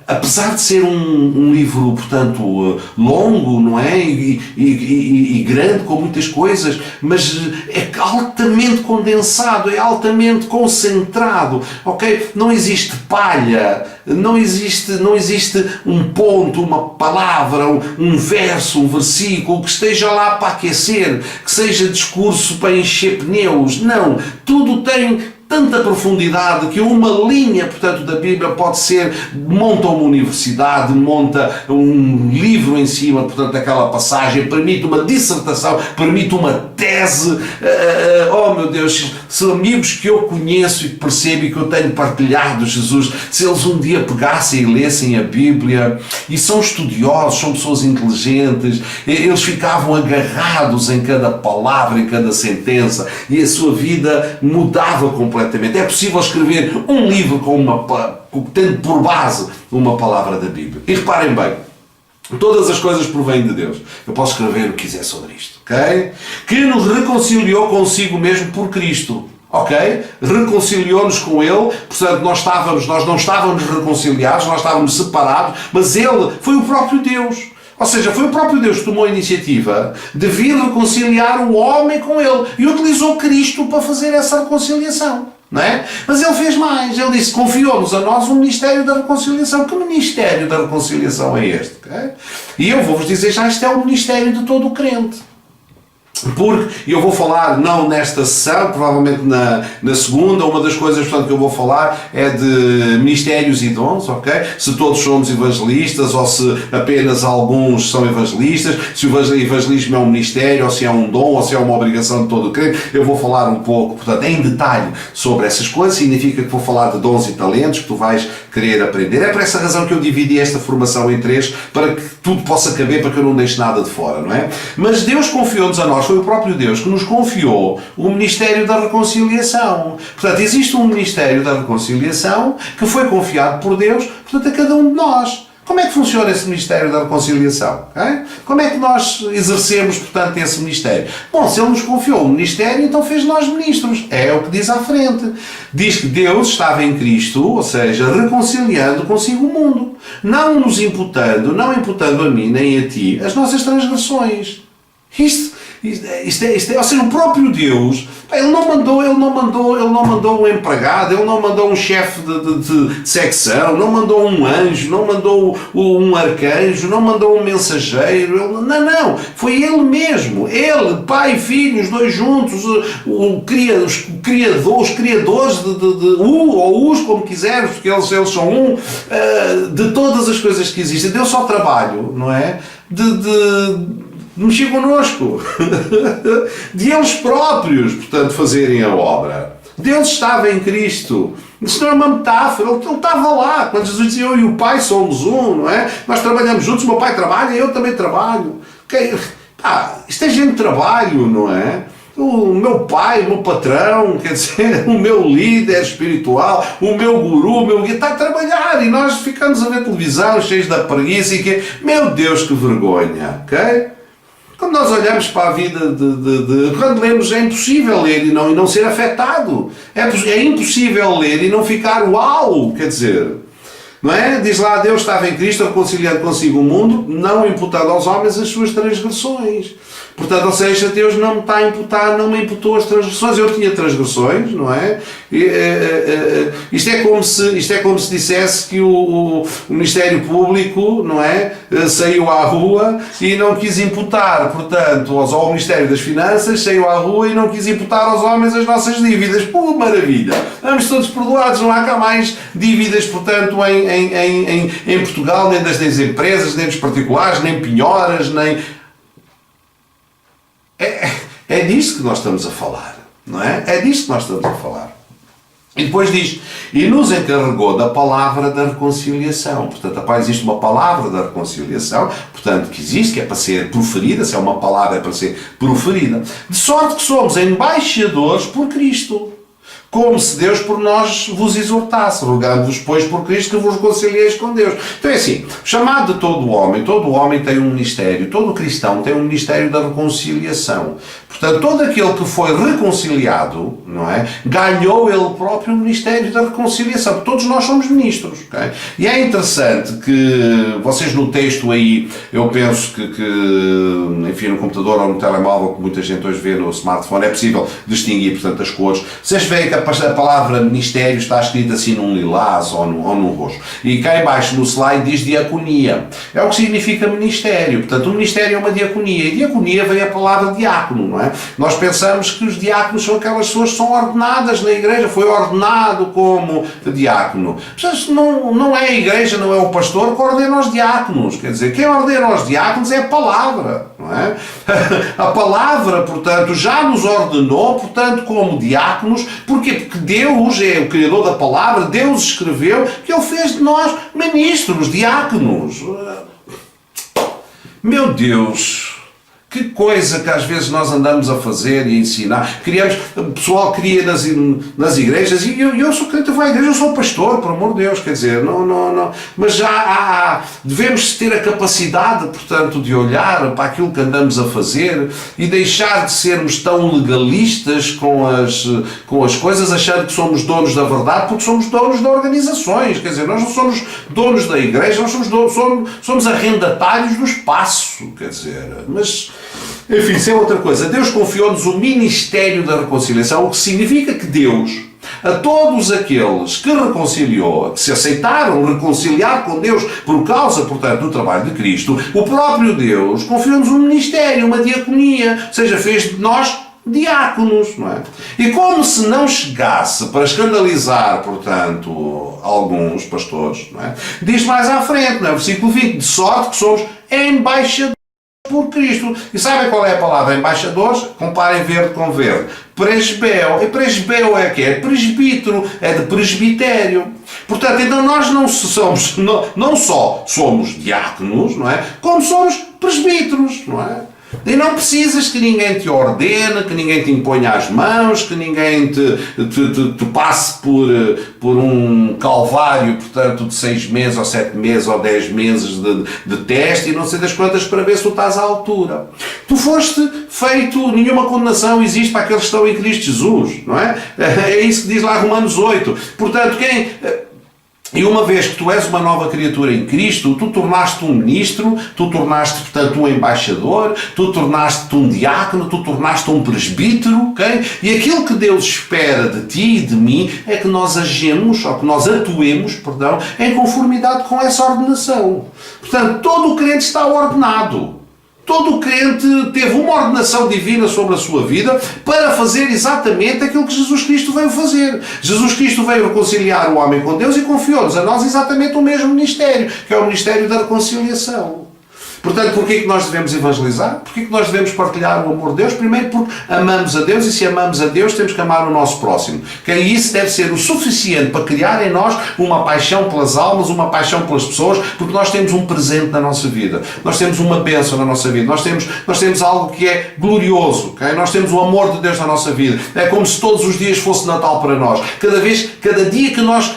[SPEAKER 1] apesar de ser um livro, portanto, longo, não é? E grande, com muitas coisas, mas é altamente condensado, é altamente concentrado, ok? Não existe palha, não existe um ponto, uma palavra, um verso, um versículo que esteja lá para aquecer, que seja discurso para encher pneus. Não, tudo tem tanta profundidade que uma linha, portanto, da Bíblia pode ser, monta uma universidade, monta um livro em cima, portanto, daquela passagem, permite uma dissertação, permite uma tese. Oh meu Deus, se amigos que eu conheço e que percebo e que eu tenho partilhado Jesus, se eles um dia pegassem e lessem a Bíblia, e são estudiosos, são pessoas inteligentes, eles ficavam agarrados em cada palavra, em cada sentença, e a sua vida mudava completamente. É possível escrever um livro tendo por base uma palavra da Bíblia. E reparem bem, todas as coisas provêm de Deus. Eu posso escrever o que quiser sobre isto, ok? Que nos reconciliou consigo mesmo por Cristo, ok? Reconciliou-nos com Ele, portanto nós não estávamos reconciliados, nós estávamos separados, mas Ele foi o próprio Deus. Ou seja, foi o próprio Deus que tomou a iniciativa de vir reconciliar o homem com Ele e utilizou Cristo para fazer essa reconciliação, não é? Mas Ele fez mais. Ele disse, confiou-nos a nós o ministério da reconciliação. Que ministério da reconciliação é este? Okay? E eu vou-vos dizer já, este é o ministério de todo o crente. Porque eu vou falar, não nesta sessão, provavelmente na segunda, uma das coisas, portanto, que eu vou falar é de ministérios e dons, ok? Se todos somos evangelistas ou se apenas alguns são evangelistas, se o evangelismo é um ministério ou se é um dom ou se é uma obrigação de todo o crente. Eu vou falar um pouco, portanto, em detalhe sobre essas coisas. Significa que vou falar de dons e talentos que tu vais querer aprender. É por essa razão que eu dividi esta formação em 3, para que tudo possa caber, para que eu não deixe nada de fora, não é? Mas Deus confiou-nos a nós, foi o próprio Deus que nos confiou o ministério da reconciliação. Portanto, existe um ministério da reconciliação que foi confiado por Deus, portanto, a cada um de nós. Como é que funciona esse ministério da reconciliação? Okay? Como é que nós exercemos, portanto, esse ministério? Bom, se Ele nos confiou o ministério, então fez nós ministros. É o que diz à frente. Diz que Deus estava em Cristo, ou seja, reconciliando consigo o mundo, não imputando a mim nem a ti as nossas transgressões. Isto é, ou seja, o próprio Deus, ele não mandou um empregado, ele não mandou um chefe de secção, não mandou um anjo, não mandou um arcanjo, não mandou um mensageiro, não, foi ele mesmo, ele, pai e filho, os dois juntos, os criadores ou os, como quiseres, porque eles são um, de todas as coisas que existem. Deu só trabalho, não é? De mexer connosco, de eles próprios, portanto, fazerem a obra. Deus estava em Cristo. Isso não é uma metáfora, ele estava lá. Quando Jesus dizia, eu e o Pai somos um, não é? Nós trabalhamos juntos, o meu Pai trabalha, eu também trabalho. Okay? Isto é gente de trabalho, não é? O meu pai, o meu patrão, quer dizer, o meu líder espiritual, o meu guru, o meu guia, está a trabalhar e nós ficamos a ver televisão cheios da preguiça e que, meu Deus, que vergonha, ok? Quando nós olhamos para a vida quando lemos, é impossível ler e não ser afetado. É impossível ler e não ficar uau, quer dizer, não é? Diz lá, Deus estava em Cristo reconciliando consigo o mundo, não imputando aos homens as suas transgressões. Portanto, ou seja, Deus não me está a imputar, não me imputou as transgressões. Eu tinha transgressões, não é? Isto é como se dissesse que o Ministério Público, não é? Saiu à rua e não quis imputar, portanto, ao Ministério das Finanças, saiu à rua e não quis imputar aos homens as nossas dívidas. Pô, maravilha! Vamos todos perdoados, não há cá mais dívidas, portanto, em Portugal, nem das empresas, nem dos particulares, nem penhoras, nem... É disto que nós estamos a falar, não é? É disto que nós estamos a falar. E depois diz, e nos encarregou da palavra da reconciliação. Portanto, existe uma palavra da reconciliação, portanto, que existe, que é para ser proferida, se é uma palavra é para ser proferida. De sorte que somos embaixadores por Cristo, como se Deus por nós vos exortasse, rogando-vos, pois, por Cristo, que vos reconcilieis com Deus. Então é assim, chamado de todo homem tem um ministério, todo cristão tem um ministério da reconciliação. Portanto, todo aquele que foi reconciliado, não é? Ganhou ele próprio o ministério da reconciliação. Todos nós somos ministros, ok? E é interessante que vocês no texto aí, eu penso que enfim, no computador ou no telemóvel, que muita gente hoje vê no smartphone, é possível distinguir, portanto, as cores. Vocês veem que a palavra ministério está escrita assim num lilás ou num roxo. E cá em baixo no slide diz diaconia. É o que significa ministério. Portanto, o ministério é uma diaconia. E diaconia vem a palavra diácono, não é? Nós pensamos que os diáconos são aquelas pessoas que são ordenadas na igreja. Foi ordenado como diácono. Mas não é a igreja, não é o pastor que ordena os diáconos. Quer dizer, quem ordena os diáconos é a palavra, não é? A palavra, portanto, já nos ordenou, portanto, como diáconos. Porquê? Porque Deus é o criador da palavra, Deus escreveu que Ele fez de nós ministros, diáconos. Meu Deus! Que coisa que às vezes nós andamos a fazer e a ensinar. O pessoal cria nas igrejas, e eu sou crente, eu vou à igreja, eu sou pastor, por amor de Deus, quer dizer, não. Mas já devemos ter a capacidade, portanto, de olhar para aquilo que andamos a fazer e deixar de sermos tão legalistas com as coisas, achando que somos donos da verdade, porque somos donos de organizações, quer dizer, nós não somos donos da igreja, nós somos arrendatários do espaço, quer dizer, mas... Enfim, isso é outra coisa. Deus confiou-nos o ministério da reconciliação, o que significa que Deus, a todos aqueles que reconciliou, que se aceitaram reconciliar com Deus por causa, portanto, do trabalho de Cristo, o próprio Deus confiou-nos um ministério, uma diaconia, ou seja, fez de nós diáconos, não é? E como se não chegasse para escandalizar, portanto, alguns pastores, não é? Diz mais à frente, não é? Versículo 20, de sorte que somos embaixadores por Cristo. E sabem qual é a palavra embaixadores? Comparem verde com verde. Presbeu. E presbeu é o quê? É presbítero, é de presbitério. Portanto, então nós não só somos diáconos, não é? Como somos presbíteros, não é? E não precisas que ninguém te ordene, que ninguém te imponha as mãos, que ninguém te passe por um calvário, portanto, de 6 meses, ou 7 meses, ou 10 meses de teste e não sei das quantas para ver se tu estás à altura. Tu foste feito, nenhuma condenação existe para aqueles que estão em Cristo Jesus, não é? É isso que diz lá Romanos 8. Portanto, E uma vez que tu és uma nova criatura em Cristo, tu tornaste um ministro, tu tornaste, portanto, um embaixador, tu tornaste-te um diácono, tu tornaste um presbítero, ok? E aquilo que Deus espera de ti e de mim é que nós agemos, ou que nós atuemos, perdão, em conformidade com essa ordenação. Portanto, todo o crente está ordenado. Todo o crente teve uma ordenação divina sobre a sua vida para fazer exatamente aquilo que Jesus Cristo veio fazer. Jesus Cristo veio reconciliar o homem com Deus e confiou-nos a nós exatamente o mesmo ministério, que é o ministério da reconciliação. Portanto, porquê que nós devemos evangelizar? Porquê que nós devemos partilhar o amor de Deus? Primeiro porque amamos a Deus, e se amamos a Deus temos que amar o nosso próximo. E isso deve ser o suficiente para criar em nós uma paixão pelas almas, uma paixão pelas pessoas, porque nós temos um presente na nossa vida. Nós temos uma bênção na nossa vida. Nós temos algo que é glorioso. Okay? Nós temos o amor de Deus na nossa vida. É como se todos os dias fosse Natal para nós. Cada dia que nós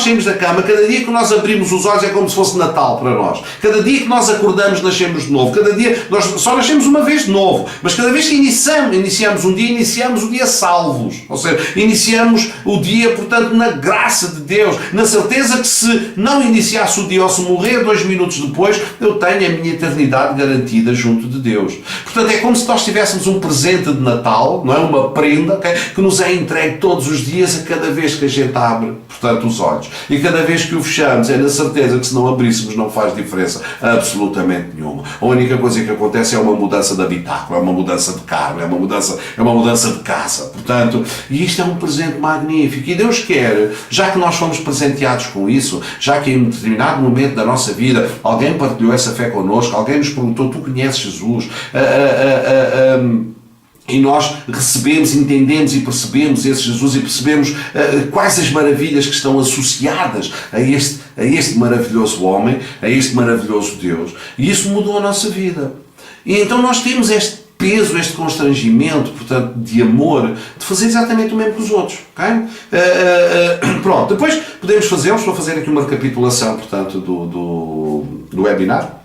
[SPEAKER 1] saímos da cama, cada dia que nós abrimos os olhos é como se fosse Natal para nós. Cada dia que nós acordamos nascemos de novo. Cada dia, nós só nascemos uma vez de novo, mas cada vez que iniciamos um dia, iniciamos o dia salvos. Ou seja, iniciamos o dia, portanto, na graça de Deus, na certeza que se não iniciasse o dia ou se morrer 2 minutos depois, eu tenho a minha eternidade garantida junto de Deus. Portanto, é como se nós tivéssemos um presente de Natal, não é? Uma prenda, okay? Que nos é entregue todos os dias, a cada vez que a gente abre, portanto, os olhos. E cada vez que o fechamos, é na certeza que se não abríssemos não faz diferença absolutamente absolutamente nenhuma. A única coisa que acontece é uma mudança de habitáculo, é uma mudança de carro, é uma mudança de casa. Portanto, e isto é um presente magnífico. E Deus quer, já que nós fomos presenteados com isso, já que em um determinado momento da nossa vida alguém partilhou essa fé connosco, alguém nos perguntou, tu conheces Jesus? E nós recebemos, entendemos e percebemos esse Jesus e percebemos quais as maravilhas que estão associadas a este maravilhoso homem, a este maravilhoso Deus. E isso mudou a nossa vida. E então nós temos este peso, este constrangimento, portanto, de amor, de fazer exatamente o mesmo que os outros. Okay? Pronto, depois podemos fazê-lo, estou a fazer aqui uma recapitulação, portanto, do webinar.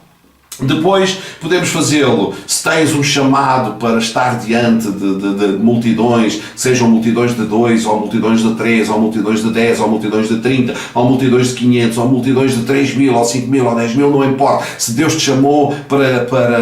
[SPEAKER 1] Depois podemos fazê-lo se tens um chamado para estar diante de multidões, sejam multidões de 2, ou multidões de 3, ou multidões de 10, ou multidões de 30, ou multidões de 500, ou multidões de 3.000, ou 5.000, ou 10.000, não importa. Se Deus te chamou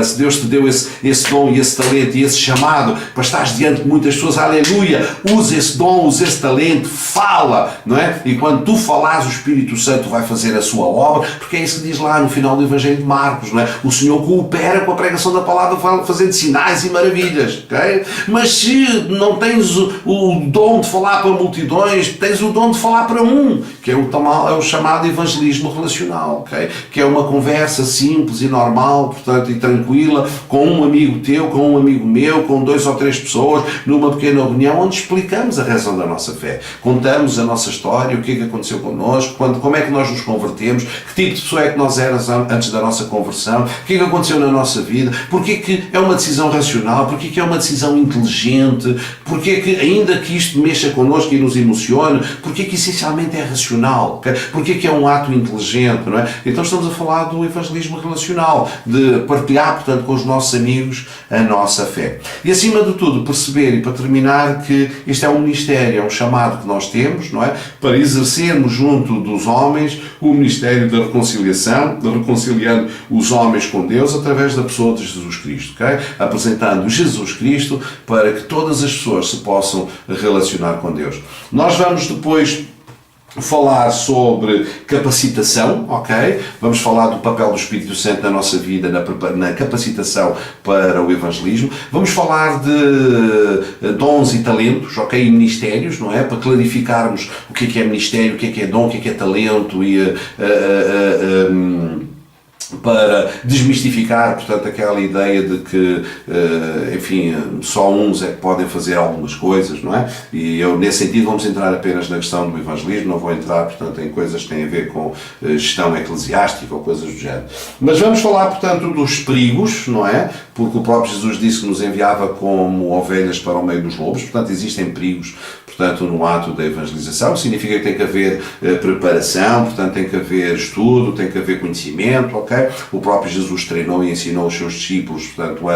[SPEAKER 1] se Deus te deu esse dom e esse talento e esse chamado para estar diante de muitas pessoas, aleluia, usa esse dom, usa esse talento, fala, não é? E quando tu falares, o Espírito Santo vai fazer a sua obra, porque é isso que diz lá no final do Evangelho de Marcos, não é? O Senhor coopera com a pregação da palavra fazendo sinais e maravilhas, ok? Mas se não tens o dom de falar para multidões, tens o dom de falar para um, que é o chamado evangelismo relacional, ok? Que é uma conversa simples e normal, portanto, e tranquila, com um amigo teu, com um amigo meu, com 2 ou 3 pessoas, numa pequena reunião, onde explicamos a razão da nossa fé, contamos a nossa história, o que é que aconteceu connosco, como é que nós nos convertemos, que tipo de pessoa é que nós éramos antes da nossa conversão, o que é que aconteceu na nossa vida, porque é que é uma decisão racional, porque é que é uma decisão inteligente, porque é que, ainda que isto mexa connosco e nos emocione, porque é que essencialmente é racional, okay? Porque é que é um ato inteligente, não é? Então estamos a falar do evangelismo relacional, de partilhar, portanto, com os nossos amigos a nossa fé. E acima de tudo, perceber, e para terminar, que isto é um ministério, é um chamado que nós temos, não é? Para exercermos junto dos homens o ministério da reconciliação, de reconciliando os homens com Deus através da pessoa de Jesus Cristo, okay? Apresentando Jesus Cristo para que todas as pessoas se possam relacionar com Deus. Nós vamos depois falar sobre capacitação, ok? Vamos falar do papel do Espírito Santo na nossa vida, na capacitação para o evangelismo. Vamos falar de dons e talentos, ok? E ministérios, não é? Para clarificarmos o que é ministério, o que é dom, o que é talento e para desmistificar, portanto, aquela ideia de que, enfim, só uns é que podem fazer algumas coisas, não é? E eu, nesse sentido, vamos entrar apenas na questão do evangelismo, não vou entrar, portanto, em coisas que têm a ver com gestão eclesiástica ou coisas do género. Mas vamos falar, portanto, dos perigos, não é? Porque o próprio Jesus disse que nos enviava como ovelhas para o meio dos lobos, portanto, existem perigos, portanto, no ato da evangelização, significa que tem que haver preparação, portanto, tem que haver estudo, tem que haver conhecimento, ok? O próprio Jesus treinou e ensinou os seus discípulos, portanto,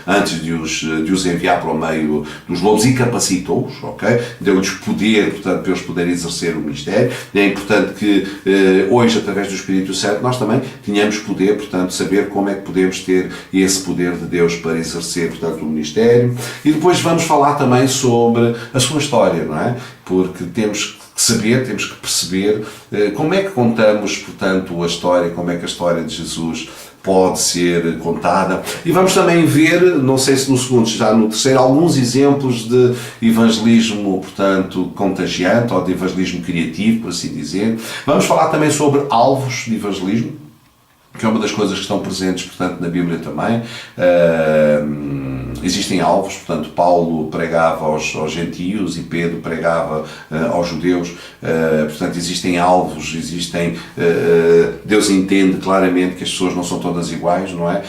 [SPEAKER 1] antes de os enviar para o meio dos lobos e capacitou-os, ok? Deu-lhes poder, portanto, para eles poderem exercer o ministério. E é importante que hoje, através do Espírito Santo, nós também tenhamos poder, portanto, saber como é que podemos ter esse poder de Deus para exercer, portanto, o ministério. E depois vamos falar também sobre a sua história, não é? Porque temos que saber, temos que perceber como é que contamos, portanto, a história, como é que a história de Jesus pode ser contada. E vamos também ver, não sei se no segundo, já no terceiro, alguns exemplos de evangelismo, portanto, contagiante ou de evangelismo criativo, por assim dizer. Vamos falar também sobre alvos de evangelismo, que é uma das coisas que estão presentes, portanto, na Bíblia também. Existem alvos, portanto, Paulo pregava aos gentios e Pedro pregava aos judeus, portanto, existem alvos, Deus entende claramente que as pessoas não são todas iguais, não é?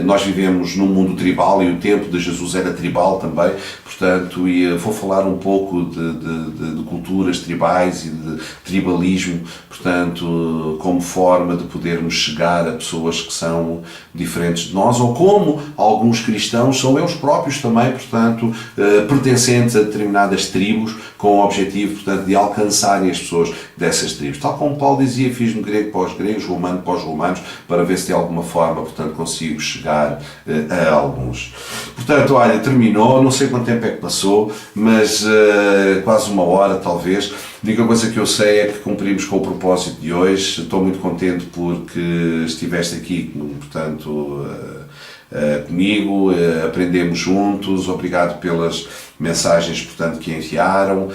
[SPEAKER 1] Nós vivemos num mundo tribal e o tempo de Jesus era tribal também, portanto, e vou falar um pouco de culturas tribais e de tribalismo, portanto, como forma de podermos chegar a pessoas que são diferentes de nós, ou como alguns cristãos são são eles próprios também, portanto, pertencentes a determinadas tribos, com o objetivo, portanto, de alcançarem as pessoas dessas tribos. Tal como Paulo dizia, fiz-me grego para os gregos, romano para os romanos, para ver se de alguma forma, portanto, consigo chegar a alguns. Portanto, olha, terminou, não sei quanto tempo é que passou, mas quase uma hora, talvez. A única coisa que eu sei é que cumprimos com o propósito de hoje. Estou muito contente porque estiveste aqui, portanto, comigo, aprendemos juntos. Obrigado pelas mensagens, portanto, que enviaram.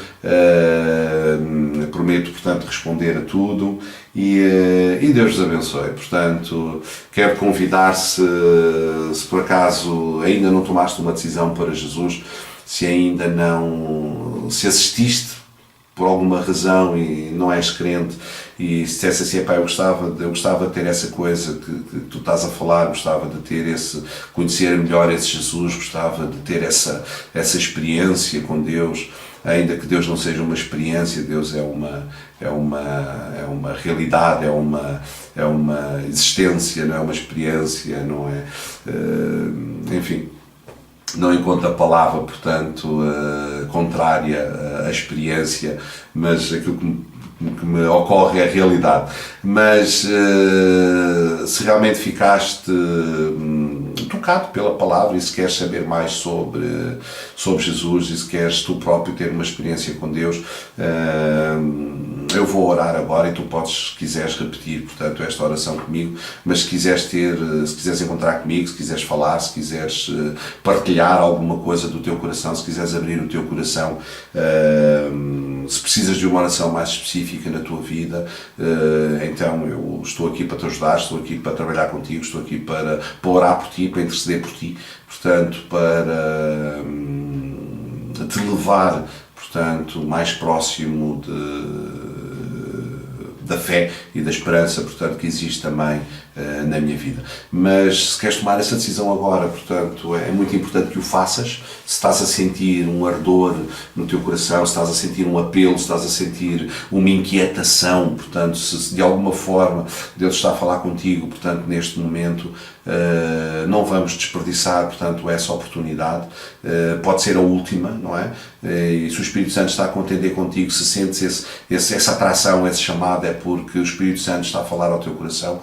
[SPEAKER 1] Prometo, portanto, responder a tudo e Deus vos abençoe. Portanto, quero convidar, se por acaso ainda não tomaste uma decisão para Jesus, se ainda não, se assististe por alguma razão e não és crente e se dissesse assim, pá, eu gostava de ter essa coisa que tu estás a falar, gostava de ter conhecer melhor esse Jesus, gostava de ter essa experiência com Deus, ainda que Deus não seja uma experiência, Deus é uma realidade, é uma existência, não é uma experiência, não é, enfim, não encontro a palavra, portanto, contrária à experiência, mas aquilo que me ocorre é a realidade. Mas se realmente ficaste tocado pela palavra e se queres saber mais sobre Jesus e se queres tu próprio ter uma experiência com Deus, eu vou orar agora e tu podes, se quiseres, repetir, portanto, esta oração comigo, mas se quiseres encontrar comigo, se quiseres falar, se quiseres partilhar alguma coisa do teu coração, se quiseres abrir o teu coração, se precisas de uma oração mais específica na tua vida, então eu estou aqui para te ajudar, estou aqui para trabalhar contigo, estou aqui para orar por ti, para interceder por ti, portanto, para te levar, portanto, mais próximo da fé e da esperança, portanto, que existe também na minha vida. Mas se queres tomar essa decisão agora, portanto, é muito importante que o faças. Se estás a sentir um ardor no teu coração, se estás a sentir um apelo, se estás a sentir uma inquietação, portanto, se de alguma forma Deus está a falar contigo, portanto, neste momento, não vamos desperdiçar, portanto, essa oportunidade. Pode ser a última, não é? E se o Espírito Santo está a contender contigo, se sentes essa atração, esse chamado, é porque o Espírito Santo está a falar ao teu coração.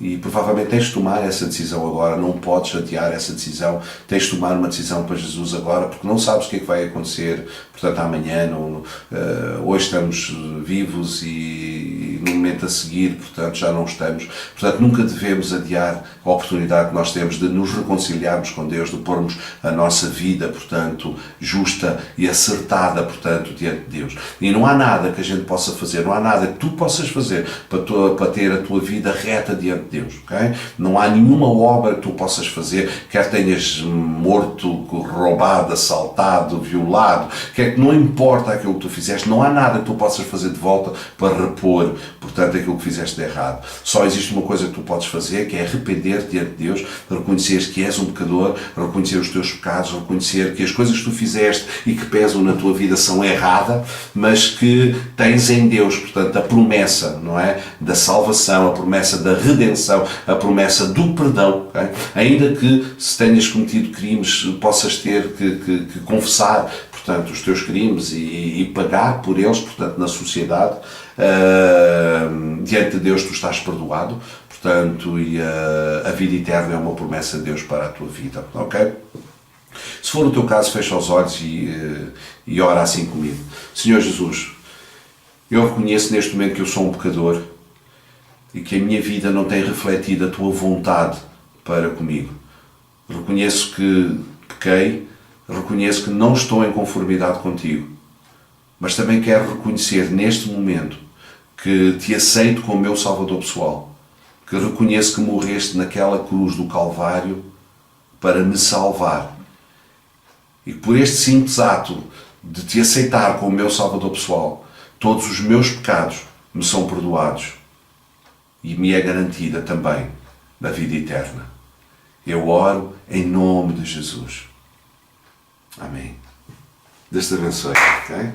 [SPEAKER 1] E provavelmente tens de tomar essa decisão agora, não podes adiar essa decisão, tens de tomar uma decisão para Jesus agora, porque não sabes o que é que vai acontecer, portanto, amanhã, hoje estamos vivos e no momento a seguir, portanto, já não estamos. Portanto, nunca devemos adiar a oportunidade que nós temos de nos reconciliarmos com Deus, de pormos a nossa vida, portanto, justa e acertada, portanto, diante de Deus. E não há nada que a gente possa fazer, não há nada que tu possas fazer para ter a tua vida reta diante de Deus, ok? Não há nenhuma obra que tu possas fazer, quer tenhas morto, roubado, assaltado, violado, quer que não importa aquilo que tu fizeste, não há nada que tu possas fazer de volta para repor, portanto, aquilo que fizeste de errado. Só existe uma coisa que tu podes fazer, que é arrepender-te diante de Deus, reconheceres que és um pecador, reconhecer os teus pecados, reconhecer que as coisas que tu fizeste e que pesam na tua vida são erradas, mas que tens em Deus, portanto, a promessa, não é? Da salvação, a promessa da redenção, a promessa do perdão, okay? Ainda que se tenhas cometido crimes, possas ter que confessar, portanto, os teus crimes e pagar por eles, portanto, na sociedade, diante de Deus tu estás perdoado, portanto, e a vida eterna é uma promessa de Deus para a tua vida, ok? Se for o teu caso, fecha os olhos e ora assim comigo. Senhor Jesus, eu reconheço neste momento que eu sou um pecador e que a minha vida não tem refletido a tua vontade para comigo. Reconheço que pequei, reconheço que não estou em conformidade contigo, mas também quero reconhecer neste momento que te aceito como meu Salvador pessoal, que reconheço que morreste naquela cruz do Calvário para me salvar e que por este simples ato de te aceitar como meu Salvador pessoal, todos os meus pecados me são perdoados e me é garantida também a vida eterna. Eu oro em nome de Jesus. Amém. Deus te abençoe, ok?